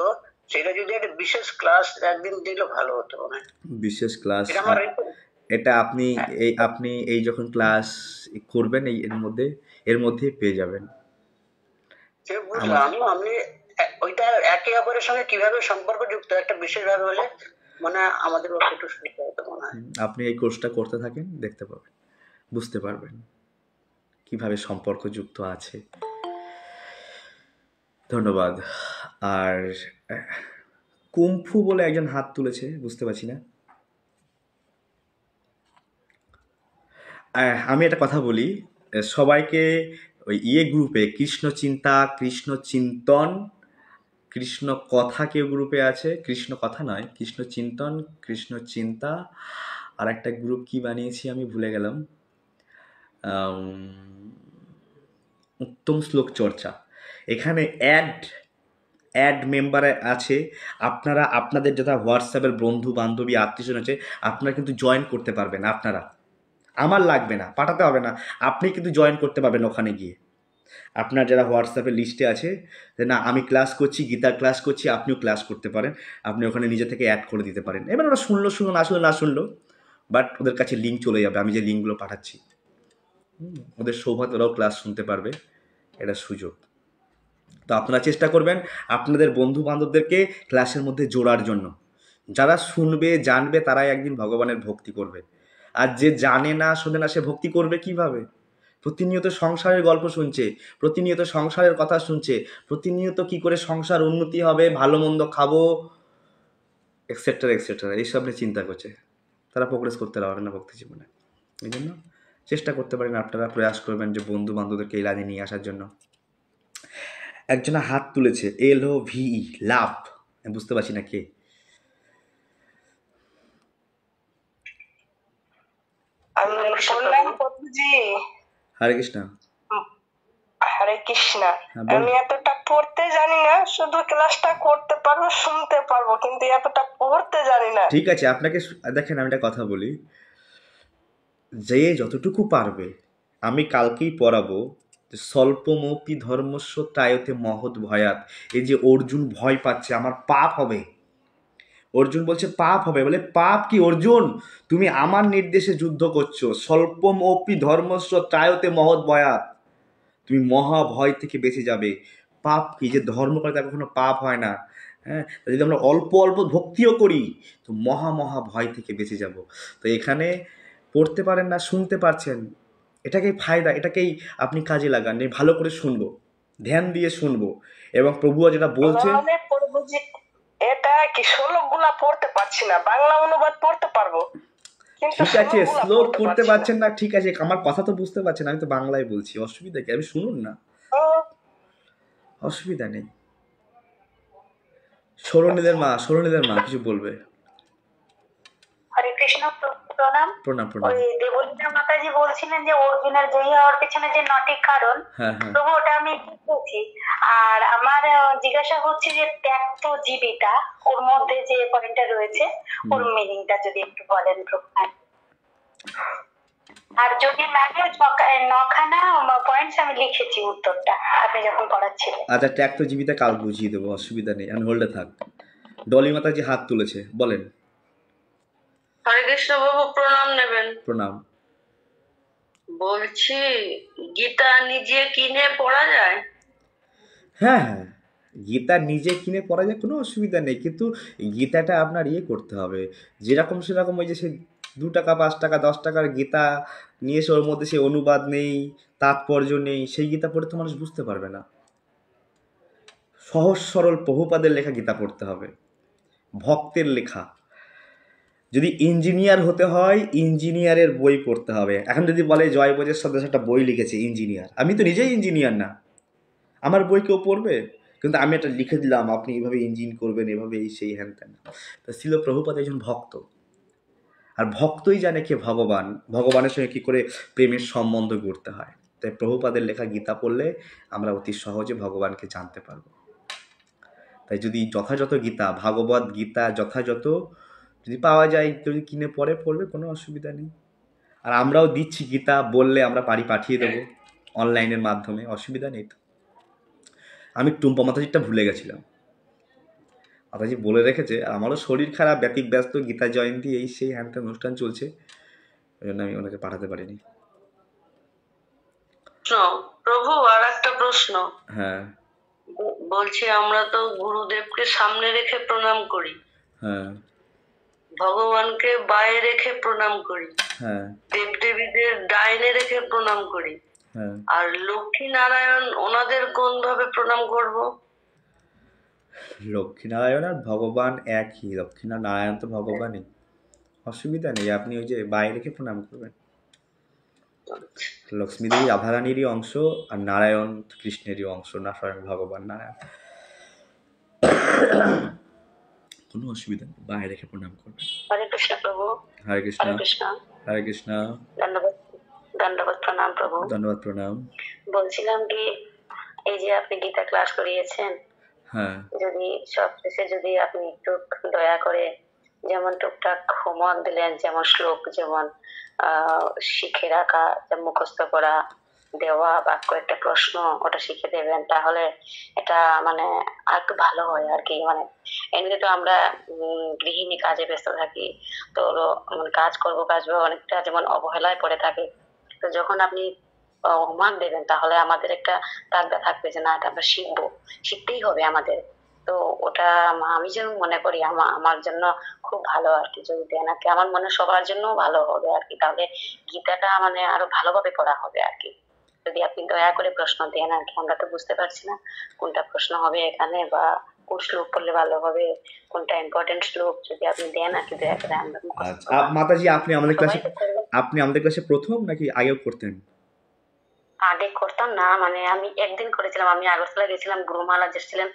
সেটা যদি একটা বিশেষ ক্লাস একদিন দিলে ভালো হতো মনে হয়। বিশেষ ক্লাস, এটা আমার এটা আপনি এই যখন ক্লাস করবেন এর মধ্যে পেয়ে যাবেন। বুঝলাম। আমি ওইটা একে অপরের সঙ্গে কিভাবে সম্পর্কযুক্ত একটা বিশেষভাবে হলে মানে আমাদের একটু সুবিধা হতো মনে হয়। আপনি এই কোর্সটা করতে থাকেন, দেখতে পাবেন, বুঝতে পারবেন কিভাবে সম্পর্কযুক্ত আছে। ধন্যবাদ। আর কুম্ফু বলে একজন হাত তুলেছে, বুঝতে পারছি না। আমি একটা কথা বলি সবাইকে, ওই গ্রুপে কৃষ্ণ চিন্তা, কৃষ্ণ চিন্তন, কৃষ্ণ কথা কেউ গ্রুপে আছে, কৃষ্ণ কথা নয়, কৃষ্ণ চিন্তন, কৃষ্ণ চিন্তা, আর একটা গ্রুপ কি বানিয়েছি আমি ভুলে গেলাম, উত্তম শ্লোক চর্চা। এখানে অ্যাড অ্যাড মেম্বারে আছে, আপনারা আপনাদের যেটা হোয়াটসঅ্যাপের বন্ধু বান্ধবী আত্মীয়স্বজন আছে আপনারা কিন্তু জয়েন করতে পারবেন। আপনারা, আমার লাগবে না, পাঠাতে হবে না, আপনি কিন্তু জয়েন করতে পারবেন ওখানে গিয়ে। আপনার যারা হোয়াটসঅ্যাপের লিস্টে আছে যে না আমি ক্লাস করছি, গীতার ক্লাস করছি, আপনিও ক্লাস করতে পারেন, আপনি ওখানে নিজে থেকে অ্যাড করে দিতে পারেন। এবার ওরা শুনলো না শুনলো, বাট ওদের কাছে লিঙ্ক চলে যাবে, আমি যে লিঙ্কগুলো পাঠাচ্ছি। ওদের সৌভাগ্য, ওরাও ক্লাস শুনতে পারবে, এটা সুযোগ। তো আপনারা চেষ্টা করবেন আপনাদের বন্ধু বান্ধবদেরকে ক্লাসের মধ্যে জোড়ার জন্য। যারা শুনবে জানবে তারাই একদিন ভগবানের ভক্তি করবে, আর যে জানে না শোনে না সে ভক্তি করবে কিভাবে? প্রতিনিয়ত সংসারের গল্প শুনছে, প্রতিনিয়ত সংসারের কথা শুনছে, প্রতিনিয়ত কি করে সংসার উন্নতি হবে, ভালো মন্দ খাবো, এক্সেট্রা এক্সেট্রা, এইসব নিয়ে চিন্তা করছে, তারা প্রোগ্রেস করতে পারবে না ভক্তি জীবনে। এই জন্য চেষ্টা করতে পারেন, আপনারা প্রয়াস করবেন যে বন্ধু বান্ধবদেরকে এই লাইনে নিয়ে আসার জন্য। একজনা হাত তুলেছে, LOVE, লাভ, আমি বুঝতে পারছি না কে। আমি বললাম প্রভুজি, হরে কৃষ্ণ। হরে কৃষ্ণ। হ্যাঁ, বল। আমি এতটা পড়তে জানি না, শুধু ক্লাসটা করতে পারবো, শুনতে পারবো, কিন্তু এতটা পড়তে জানি না। ঠিক আছে, আপনাকে দেখেন আমি একটা কথা বলি, যে যতটুকু পারবে, আমি কালকেই পড়াবো স্বল্পমপি ধর্মস্য ত্রায়তে মহৎ ভয়াত। এই যে অর্জুন ভয় পাচ্ছে আমার পাপ হবে, অর্জুন বলছে পাপ হবে, বলে পাপ কি অর্জুন, তুমি আমার নির্দেশে যুদ্ধ করছো, স্বল্পমপি ধর্মস্য ত্রায়তে মহৎ ভয়াত, তুমি মহা ভয় থেকে বেঁচে যাবে। পাপ কি, যে ধর্ম করে তার কখনো পাপ হয় না। হ্যাঁ, যদি আমরা অল্প অল্প ভক্তিও করি তো মহা মহা ভয় থেকে বেঁচে যাব। তো এখানে পড়তে পারেন না, শুনতে পারছেন, এটাকেই ফায়দা, এটাকেই আপনি কাজে লাগান। ভালো করে শুনবো, ধ্যান দিয়ে শুনবো, এবং প্রভুও যেটা বলছে। নাহলে প্রভুজি এটা কি শ্লোক গুলা পড়তে পারছি না, বাংলা অনুবাদ পড়তে পারবো কিন্তু ঠিক আছে, শ্লোকগুলা শ্লোক পড়তে পারছি না। পারছেন না, ঠিক আছে, আমার কথা তো বুঝতে পারছেন, আমি তো বাংলায় বলছি, অসুবিধা কি, আমি শুনুন না, অসুবিধা নেই। সরণীদের মা কিছু বলবে। হরে কৃষ্ণ, প্রণাম। প্রণাম প্রণাম। ওই দেবলীনা মাতাজি বলছিলেন যে অর্জুনের জয়ী হওয়ার পেছনে যে 9টি কারণ, হ্যাঁ হ্যাঁ, তবু ওটা আমি বুঝেছি। আর আমার জিজ্ঞাসা হচ্ছে যে ত্যক্ত জীবিকা, ওর মধ্যে যে পয়েন্টটা রয়েছে ওর মিনিংটা যদি একটু বলেন প্রভু। আর যদি লাগে 9খানা পয়েন্টস আমি লিখেছি উত্তরটা আপনি যখন পড়াচ্ছিলেন। আচ্ছা, ট্যাগ তো জীবিতা কাল বুঝিয়ে দেবো, অসুবিধা নেই, আমি হোল্ডে থাক। ডলি মাতাজি হাত তুলেছে, বলেন। হরে কৃষ্ণ বাবু, প্রণাম নেবেন। প্রণাম। বলছি গীতা নিজে কিনে পড়া যায়? হ্যাঁ হ্যাঁ, গীতা নিজে কিনে পড়া যায়, কোনো অসুবিধা নেই, কিন্তু গীতাটা আপনার করতে হবে যেরকম সেরকম, ওই যে সে 2 টাকা 5 টাকা 10 টাকার গীতা নিয়ে এসে ওর মধ্যে সে অনুবাদ নেই, তাৎপর্য নেই, সেই গীতা পড়ে তো মানুষ বুঝতে পারবে না। সহজ সরল প্রভুপাদের লেখা গীতা পড়তে হবে, ভক্তের লেখা। যদি ইঞ্জিনিয়ার হতে হয় ইঞ্জিনিয়ারের বই পড়তে হবে। এখন যদি বলে জয় বোঝের সাথে একটা বই লিখেছে ইঞ্জিনিয়ার, আমি তো নিজেই ইঞ্জিনিয়ার না, আমার বই কেউ পড়বে? কিন্তু আমি এটা লিখে দিলাম আপনি এইভাবে ইঞ্জিন করবেন, এভাবে এই সেই হ্যান ত্যান। তো ছিল প্রভুপাদ একজন ভক্ত, আর ভক্তই জানে কে ভগবান, ভগবানের সঙ্গে কী করে প্রেমের সম্বন্ধ গড়তে হয়। তাই প্রভুপাদের লেখা গীতা পড়লে আমরা অতি সহজে ভগবানকে জানতে পারবো। তাই যদি যথাযথ গীতা, ভাগবত গীতা যথাযথ যদি পাওয়া যায়, যদি কিনে পড়বে, কোনো অসুবিধা নেই। আর আমরাও দিচ্ছি গীতা, বললে আমরা বাড়ি পাঠিয়ে দেবো অনলাইনের মাধ্যমে, অসুবিধা নেই তো। আমি টুম্পা মাতাজিটা ভুলে গেছিলাম, মাতাজি বলে রেখেছে, আর আমারও শরীর খারাপ, ব্যস্ত, গীতা জয়ন্তী এই সেই হ্যান ত্যান অনুষ্ঠান চলছে, ওই জন্য আমি ওনাকে পাঠাতে পারিনি। প্রভু, আর একটা প্রশ্ন। হ্যাঁ, বলছি আমরা তো গুরুদেবকে সামনে রেখে প্রণাম করি, হ্যাঁ, ভগবানকে বায়ে রেখে প্রণাম করি, হ্যাঁ, দেবদেবীদের ডাইনে রেখে প্রণাম করি, হ্যাঁ। আর লক্ষ্মী নারায়ণ ওনাদের কোন ভাবে প্রণাম করব? লক্ষ্মীনারায়ণ আর ভগবান একই, লক্ষ্মীনারায়ণ তো ভগবানই, অসুবিধা নেই, আপনি ওই যে বাইরে রেখে প্রণাম করবেন। লক্ষ্মী দেবী রাধারানীরই অংশ, আর নারায়ণ কৃষ্ণেরই অংশ, না স্বয়ং ভগবান নারায়ণ। কোনো অসুবিধা নেই, বাইরে রেখে প্রণাম করবেন। হরে কৃষ্ণ প্রভু। হরে কৃষ্ণ। হরে কৃষ্ণ। হরে কৃষ্ণ। ধন্যবাদ, ধন্যবাদ, প্রণাম প্রভু। ধন্যবাদ, প্রণাম। বলছিলাম কি, এই যে আপনি গীতা ক্লাস করিয়েছেন, হ্যাঁ যদি সব শেষে যদি আপনি একটু দয়া করে যেমন টুকটাক হোমওয়ার্ক দিলেন, যেমন শ্লোক যেমন শিখে রাখা, যেমন মুখস্থ করা, দেওয়া বা কয়েকটা প্রশ্ন ওটা শিখে দেবেন, তাহলে এটা মানে আর একটু ভালো হয় আর কি। মানে এমনিতে তো আমরা গৃহিণী কাজে ব্যস্ত থাকি, তো কাজ অনেকটা যেমন অবহেলায় পড়ে থাকে। তো যখন আপনি হোমওয়ার্ক দেবেন তাহলে আমাদের একটা তাগদা থাকবে যে না এটা আমরা শিখতেই হবে আমাদের। তো ওটা আমি যেন মনে করি আমার জন্য খুব ভালো আর কি, যদি দেন আর কি। আমার মনে হয় সবার জন্য ভালো হবে আর কি, তাহলে গীতাটা মানে আরো ভালোভাবে পড়া হবে আর কি। যদি আপনি দয়া করে প্রশ্ন দেন আর কি, আমরা তো বুঝতে পারছি না কোনটা প্রশ্ন হবে এখানে, বা কোন শ্লোক পড়লে ভালো হবে, কোনটা ইম্পর্টেন্ট শ্লোক, যদি আপনি দেন আর কি দয়া করে আমরা মুখস্থ আচ্ছা মাতাজি, আপনি আমাদের ক্লাসে সবাই তো করবে। প্রথম নাকি আগেও করতেন? আগে করতাম না, মানে আমি একদিন করেছিলাম, আমি আগরতলা গেছিলাম, গুরুমালা এসেছিলেন,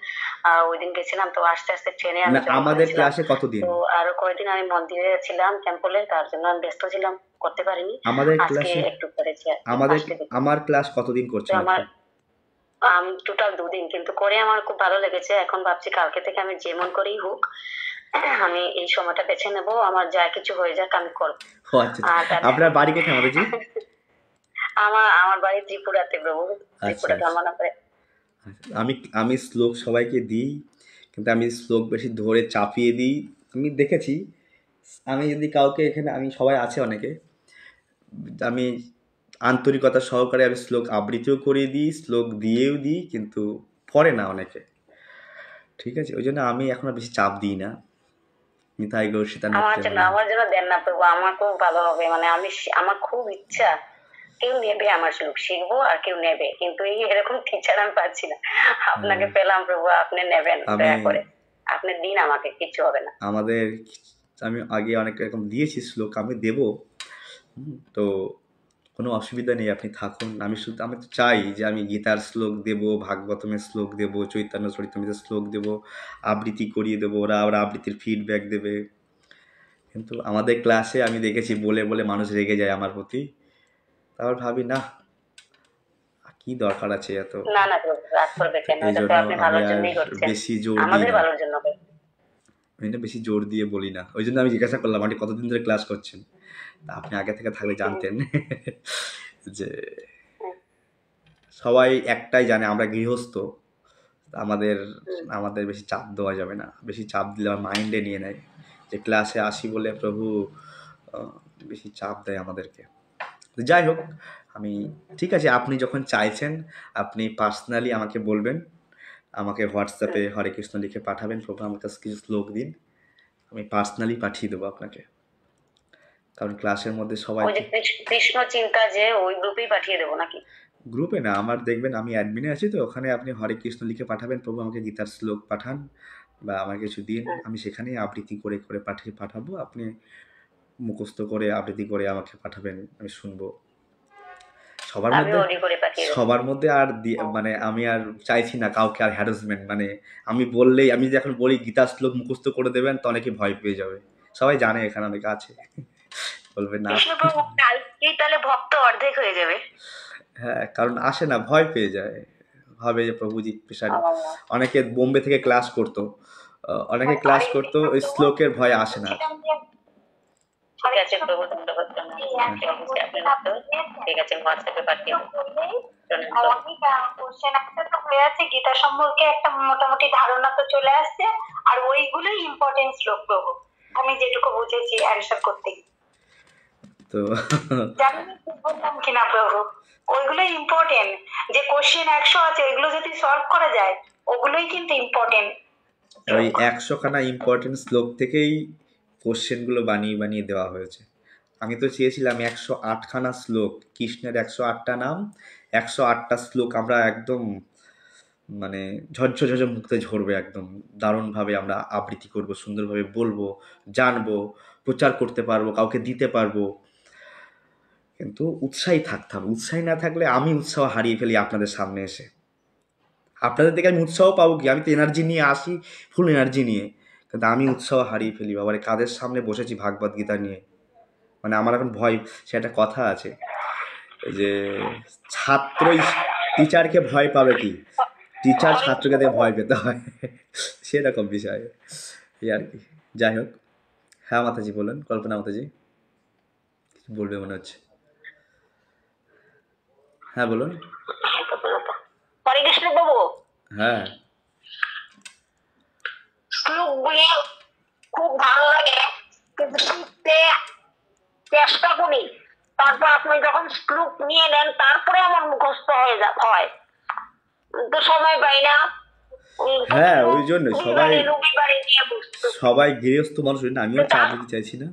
ওই দিন গেছিলাম। তো আস্তে আস্তে ট্রেনে আমি না জয়েন আমাদের করেছিলাম। ক্লাসে কতদিন? তো আরো কয়েকদিন আমি মন্দিরে ছিলাম টেম্পলে, তার জন্য আমি ব্যস্ত ছিলাম, করতে পারিনি। আমাদের আজকে ক্লাসে একটু করেছি আর কি, আমাদের 5টি দিন। আমার ক্লাস কতদিন তো করছেন আমার আপনি? টোটাল 2 দিন, কিন্তু করে আমার খুব ভালো লেগেছে। এখন ভাবছি কালকে থেকে আমি যেমন করেই হোক আমি এই সময়টা বেছে নেব, আমার যা কিছু হয়ে যাক আমি করবো। ও আচ্ছা আর তাহলে আপনার বাড়ি কোথায় মাতাজি? আমার বাড়ি ত্রিপুরাতে প্রভু, ত্রিপুরা আচ্ছা ধর্মনগরে। আমি আমি শ্লোক সবাইকে দিই, কিন্তু আমি শ্লোক বেশি ধরে চাপিয়ে দিই। আমি দেখেছি আমি যদি কাউকে এখানে আমি সবাই আছে অনেকে, আমি আন্তরিকতা সহকারে আমি শ্লোক আবৃত্তিও করে দিই, শ্লোক দিয়েও দিই, কিন্তু পড়ে না অনেকে। ঠিক আছে, ওই জন্য আমি এখন আর বেশি চাপ দিই না। নিতাই গৌর সীতানাথ আমার জন্য দেন না প্রভু, আমার খুব ভালো হবে। মানে আমার খুব ইচ্ছা কেউ নেবে আমার শ্লোক, শিখবো আর কেউ নেবে, কিন্তু এই এরকম টিচার আমি পাচ্ছি না। আপনাকে পেলাম প্রভু, আপনি নেবেন দয়া করে, আপনি দিন, আমাকে কিচ্ছু হবে না। আমাদের আমি আগে অনেক রকম দিয়েছি শ্লোক, আমি দেব। তো কোনো অসুবিধা নেই, আপনি থাকুন। আমি তো চাই যে আমি গীতার শ্লোক দেব, ভাগবতমের শ্লোক দেব, চৈতন্য চরিতামৃতের শ্লোক দেব, আবৃত্তি করিয়ে দেবো, ওরা আবৃত্তির ফিডব্যাক দেবে। কিন্তু আমাদের ক্লাসে আমি দেখেছি বলে বলে মানুষ রেগে যায় আমার প্রতি। তারপর ভাবি না, কি দরকার আছে এত। না না প্রভু, রাগ করবে কেন? এই এটা তো জন্য আপনি আমি ভালোর আর জন্যই করছেন, বেশি জোর দিই আমাদের না, ভালোর জন্য। আমি না বেশি জোর দিয়ে বলি না। ওই জন্য আমি জিজ্ঞাসা করলাম আপনি কতদিন ধরে ক্লাস করছেন। আপনি আগে থেকে থাকলে জানতেন যে সবাই একটাই জানে আমরা গৃহস্থ, আমাদের আমাদের বেশি চাপ দেওয়া যাবে না। বেশি চাপ দিলে আমার মাইন্ডে নিয়ে নেয় যে ক্লাসে আসি বলে প্রভু বেশি চাপ দেয় আমাদেরকে। যাই হোক, আমি ঠিক আছে, আপনি যখন চাইছেন আপনি পার্সোনালি আমাকে বলবেন, আমাকে হোয়াটসঅ্যাপে হরে কৃষ্ণ লিখে পাঠাবেন, প্রভু আমার কাছে কিছু শ্লোক দিন, আমি পার্সোনালি পাঠিয়ে দেবো আপনাকে। কারণ ক্লাসের মধ্যে সবাই কৃষ্ণ চিন্তা যে ওই গ্রুপেই পাঠিয়ে দেবো নাকি? গ্রুপে না, আমার দেখবেন আমি অ্যাডমিনে আছি, তো ওখানে আপনি হরে কৃষ্ণ লিখে পাঠাবেন, প্রভু আমাকে গীতার শ্লোক পাঠান বা আমার কিছু দিন, আমি সেখানেই আবৃত্তি করে করে পাঠাবো। আপনি মুখস্থ করে আবৃত্তি করে আমাকে পাঠাবেন, আমি শুনবো। সবার মধ্যে আর মানে আমি আর চাইছি না কাউকে আর হ্যারাসমেন্ট। মানে আমি বললেই, আমি যদি এখন বলি গীতার শ্লোক মুখস্থ করে দেবেন তো অনেকে ভয় পেয়ে যাবে। সবাই জানে এখানে অনেকে আছে, বলবে না তাহলে ভক্ত অর্ধেক হয়ে যাবে। হ্যাঁ, কারণ আসে না, ভয় পেয়ে যায়, ভাবে যে প্রভুজি পেশার। অনেকে বোম্বে থেকে ক্লাস করতো, ওই শ্লোকের ভয় আসে না। ঠিক আছে প্রভু, ধন্যবাদ। ঠিক আছে, হোয়াটসঅ্যাপে পাঠিয়ে কোশ্চেন আনসার তো হয়ে আছে, গীতা সম্পর্কে একটা মোটামুটি ধারণা তো চলে আসছে, আর ওইগুলোই ইম্পর্টেন্ট শ্লোক প্রভু, আমি যেটুকু বুঝেছি অ্যানসার করতে। তো জানি বললাম কিনা প্রভু, ওইগুলোই ইম্পর্টেন্ট। যে কোশ্চেন 100 আছে ওইগুলো যদি সলভ করা যায়, ওগুলোই কিন্তু ইম্পর্টেন্ট। ওই 100খানা ইম্পর্টেন্ট শ্লোক থেকেই কোশ্চেনগুলো বানিয়ে বানিয়ে দেওয়া হয়েছে। আমি তো চেয়েছিলাম 108খানা শ্লোক, কৃষ্ণের 108টা নাম, 108টা শ্লোক আমরা একদম মানে ঝরঝর মুখতে ঝরবে, একদম দারুণভাবে আমরা আবৃত্তি করব, সুন্দরভাবে বলবো, জানবো, প্রচার করতে পারবো, কাউকে দিতে পারবো। কিন্তু উৎসাহী থাকতে হবে। উৎসাহী না থাকলে আমি উৎসাহ হারিয়ে ফেলি আপনাদের সামনে এসে। আপনাদের থেকে আমি উৎসাহ পাবো কি? আমি তো এনার্জি নিয়ে আসি, ফুল এনার্জি নিয়ে, কিন্তু আমি উৎসাহ হারিয়ে ফেলি। বাবারে কাদের সামনে বসেছি ভাগবত গীতা নিয়ে, মানে আমার এখন ভয়। সে একটা কথা আছে যে ছাত্রই টিচারকে ভয় পাবে কি, টিচার ছাত্রকে দিয়ে ভয় পেতে হয় সেরকম বিষয় এই আর কি। যাই হোক, হ্যাঁ মাতাজি বলেন, কল্পনা মাতাজি কিছু বলবে মনে হচ্ছে। হ্যাঁ বলুন। হরে কৃষ্ণ বাবু, হ্যাঁ শ্লোকগুলি খুব ভালো লাগে, কিন্তু শিখতে চেষ্টা করি। তারপর আপনি যখন শ্লোক নিয়ে নেন তারপরে আমার মুখস্থ হয়, কিন্তু সময় পাই না। হ্যাঁ ওই জন্য রবিবারে নিয়ে বসতে সবাই গৃহস্থ মানুষ, আমিও চাপ দিতে চাইছি না,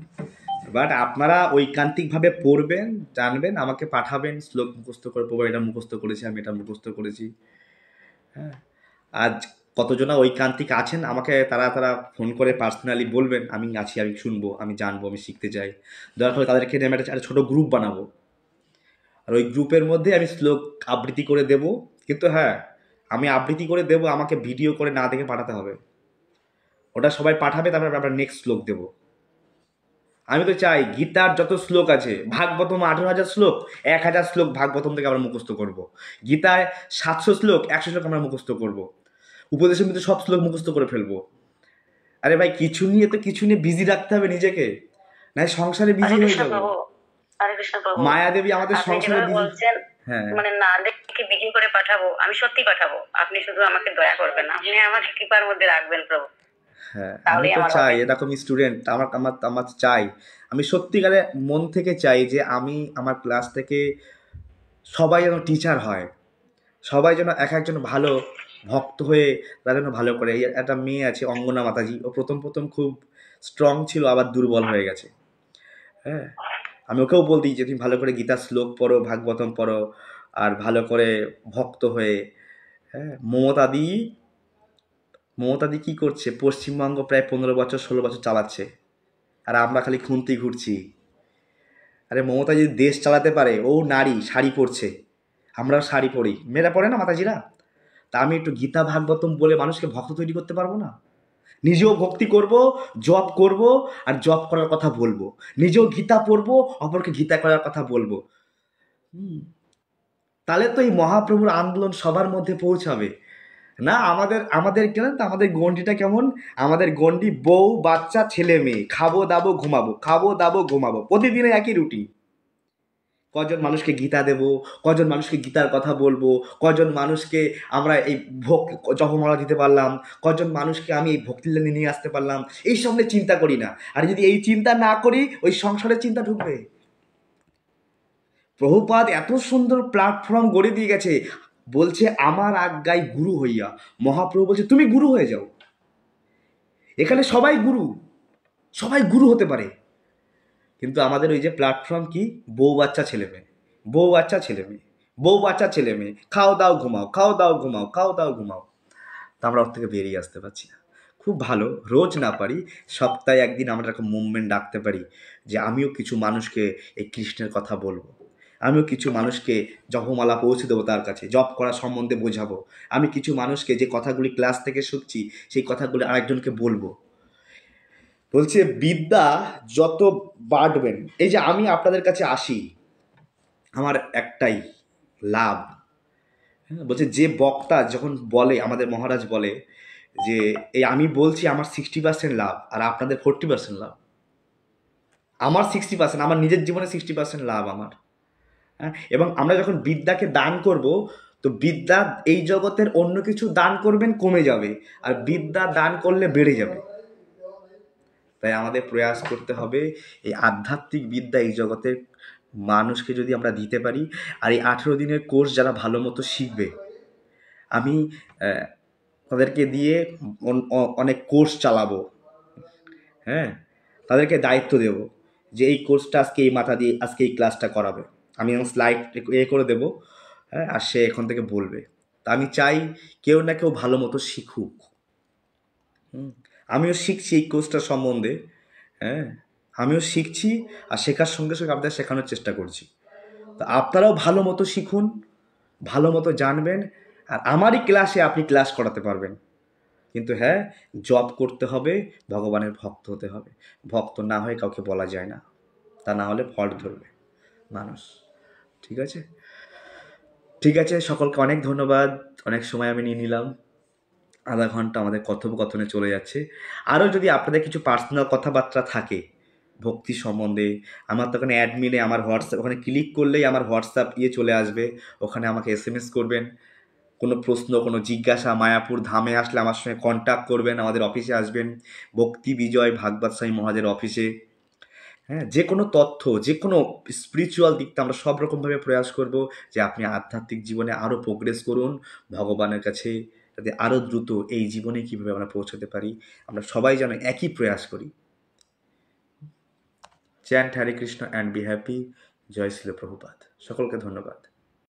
বাট আপনারা ঐকান্তিকভাবে পড়বেন, জানবেন, আমাকে পাঠাবেন শ্লোক মুখস্থ করে পড়বো, এটা মুখস্থ করেছি আমি, এটা মুখস্থ করেছি। হ্যাঁ, আজ কতজনা ঐকান্তিক আছেন আমাকে তারা ফোন করে পার্সোনালি বলবেন, আমি আছি, আমি শুনবো, আমি জানবো, আমি শিখতে চাই। দরকার হলে তাদেরকে নিয়ে আমি একটা ছোটো গ্রুপ বানাবো, আর ওই গ্রুপের মধ্যে আমি শ্লোক আবৃত্তি করে দেব। কিন্তু হ্যাঁ, আমি আবৃত্তি করে দেব, আমাকে ভিডিও করে না দেখে পাঠাতে হবে। ওটা সবাই পাঠাবে, তারপরে আমরা নেক্সট শ্লোক দেবো। আমি তো চাই গীতার যত শ্লোক আছে, ভাগবতম 18,000 শ্লোক, 1,000 শ্লোক ভাগবতম থেকে আমরা মুখস্থ করব। গীতায় 700 শ্লোক, 100 শ্লোক আমরা মুখস্থ করব। উপদেশের মধ্যে সব শ্লোক মুখস্থ করে ফেলবো। আরে ভাই, কিছু নিয়ে বিজি রাখতে হবে নিজেকে, না সংসারে বিজি হয়ে যাবো। হরে কৃষ্ণ প্রভু, মায়াদেবী আমাদের সংসারে বিজি। বলছেন হ্যাঁ মানে না দেখে ভিডিও করে পাঠাবো, আমি সত্যি পাঠাবো, আপনি শুধু আমাকে দয়া করবেন, আপনি আমাকে কৃপার মধ্যে রাখবেন প্রভু। হ্যাঁ, আমি তো চাই এরকম স্টুডেন্ট আমার চাই। আমি সত্যিকারে মন থেকে চাই যে আমি আমার ক্লাস থেকে সবাই যেন টিচার হয়, সবাই যেন এক একজন ভালো ভক্ত হয়ে তারা যেন ভালো করে। এই একটা মেয়ে আছে অঙ্গনা মাতাজি, ও প্রথম খুব স্ট্রং ছিল, আবার দুর্বল হয়ে গেছে। হ্যাঁ, আমি ওকেও বলতে যে তুমি ভালো করে গীতার শ্লোক পড়ো, ভাগবতম পড়ো, আর ভালো করে ভক্ত হয়ে। হ্যাঁ, মমতাদি কি করছে, পশ্চিমবঙ্গ প্রায় 15 বছর 16 বছর চালাচ্ছে, আর আমরা খালি খুন্তি ঘুরছি। আরে মমতা যদি দেশ চালাতে পারে, ও নারী, শাড়ি পরছে, আমরাও শাড়ি পরি, মেয়েরা পড়ে না মাতাজিরা? তা আমি একটু গীতা ভাগবতম বলে মানুষকে ভক্ত তৈরি করতে পারবো না? নিজেও ভক্তি করব, জপ করব, আর জপ করার কথা বলবো, নিজেও গীতা পড়বো, অপরকে গীতা করার কথা বলবো। তাহলে তো এই মহাপ্রভুর আন্দোলন সবার মধ্যে পৌঁছাবে না। আমাদের কেন, আমাদের গন্ডিটা কেমন? আমাদের গন্ডি বউ বাচ্চা ছেলে মেয়ে, খাবো দাবো ঘুমাবো, প্রতিদিনের একই রুটিন। কজন মানুষকে গীতা দেব, কজন মানুষকে গীতার কথা বলবো, কজন মানুষকে আমরা এই জপমালা দিতে পারলাম, কজন মানুষকে আমি এই ভক্তির লাইনে নিয়ে আসতে পারলাম, এই সামনে চিন্তা করি না। আর যদি এই চিন্তা না করি, ওই সংসারের চিন্তা ঢুকবে। প্রভুপাদ এত সুন্দর প্ল্যাটফর্ম গড়ে দিয়ে গেছে, বলছে আমার আজ্ঞায় গুরু হইয়া। মহাপ্রভু বলছে তুমি গুরু হয়ে যাও। এখানে সবাই গুরু হতে পারে, কিন্তু আমাদের ওই যে প্ল্যাটফর্ম কি, বউ বাচ্চা ছেলে মেয়ে, খাও দাও ঘুমাও, তা আমরা ওর থেকে বেরিয়ে আসতে পারছি না। খুব ভালো, রোজ না পারি, সপ্তাহে একদিন আমরা একটা মুভমেন্ট ডাকতে পারি যে আমিও কিছু মানুষকে এই কৃষ্ণের কথা বলবো, আমিও কিছু মানুষকে জপমালা পৌঁছে দেবো, তার কাছে জপ করা সম্বন্ধে বোঝাবো, আমি কিছু মানুষকে যে কথাগুলি ক্লাস থেকে শিখছি সেই কথাগুলি আরেকজনকে বলবো। বলছে বিদ্যা যত বাড়বেন, এই যে আমি আপনাদের কাছে আসি, আমার একটাই লাভ। বলছে যে বক্তা যখন বলে, আমাদের মহারাজ বলে যে এই আমি বলছি আমার 60% লাভ, আর আপনাদের 40% লাভ। আমার 60%, আমার নিজের জীবনে 60% লাভ আমার। হ্যাঁ, এবং আমরা যখন বিদ্যাকে দান করব, তো বিদ্যা এই জগতের অন্য কিছু দান করবেন কমে যাবে, আর বিদ্যা দান করলে বেড়ে যাবে। তাই আমাদের প্রয়াস করতে হবে এই আধ্যাত্মিক বিদ্যা এই জগতের মানুষকে যদি আমরা দিতে পারি। আর এই 18 দিনের কোর্স যারা ভালো মতো শিখবে, আমি তাদেরকে দিয়ে অনেক কোর্স চালাবো। হ্যাঁ, তাদেরকে দায়িত্ব দেব যে এই কোর্সটা আজকে এই মাথা দিয়ে আজকে এই ক্লাসটা করাবে, আমি আমার স্লাইড করে দেবো। হ্যাঁ, আর সে এখান থেকে বলবে। তা আমি চাই কেউ না কেউ ভালো মতো শিখুক। আমিও শিখছি এই কোর্সটার সম্বন্ধে। হ্যাঁ, আমিও শিখছি, আর শেখার সঙ্গে সঙ্গে আপনাদের শেখানোর চেষ্টা করছি। তো আপনারাও ভালো মতো শিখুন, ভালো মতো জানবেন, আর আমারই ক্লাসে আপনি ক্লাস করাতে পারবেন। কিন্তু হ্যাঁ, জব করতে হবে, ভগবানের ভক্ত হতে হবে। ভক্ত না হয়ে কাউকে বলা যায় না, তা না হলে ফল্ট ধরবে মানুষ। ঠিক আছে, সকলকে অনেক ধন্যবাদ। অনেক সময় আমি নিয়ে নিলাম, আধা ঘন্টা আমাদের কথোপকথনে চলে যাচ্ছে। আরও যদি আপনাদের কিছু পার্সোনাল কথাবার্তা থাকে ভক্তি সম্বন্ধে, আমার তো ওখানে অ্যাডমিনে আমার হোয়াটসঅ্যাপ, ওখানে ক্লিক করলেই আমার হোয়াটসঅ্যাপ চলে আসবে, ওখানে আমাকে SMS করবেন। কোনো প্রশ্ন, কোনো জিজ্ঞাসা, মায়াপুর ধামে আসলে আমার সঙ্গে কন্ট্যাক্ট করবেন, আমাদের অফিসে আসবেন, ভক্তি বিজয় ভাগবত স্বামী মহাজের অফিসে। হ্যাঁ, যে কোনো তথ্য, যে কোনো স্পিরিচুয়াল দিকটা আমরা সব রকমভাবে প্রয়াস করব যে আপনি আধ্যাত্মিক জীবনে আরও প্রোগ্রেস করুন, ভগবানের কাছে যাতে আরও দ্রুত এই জীবনে কীভাবে আমরা পৌঁছতে পারি, আমরা সবাই যেন একই প্রয়াস করি। Chant Hare Krishna and be happy. জয় শ্রীল প্রভুপাদ। সকলকে ধন্যবাদ।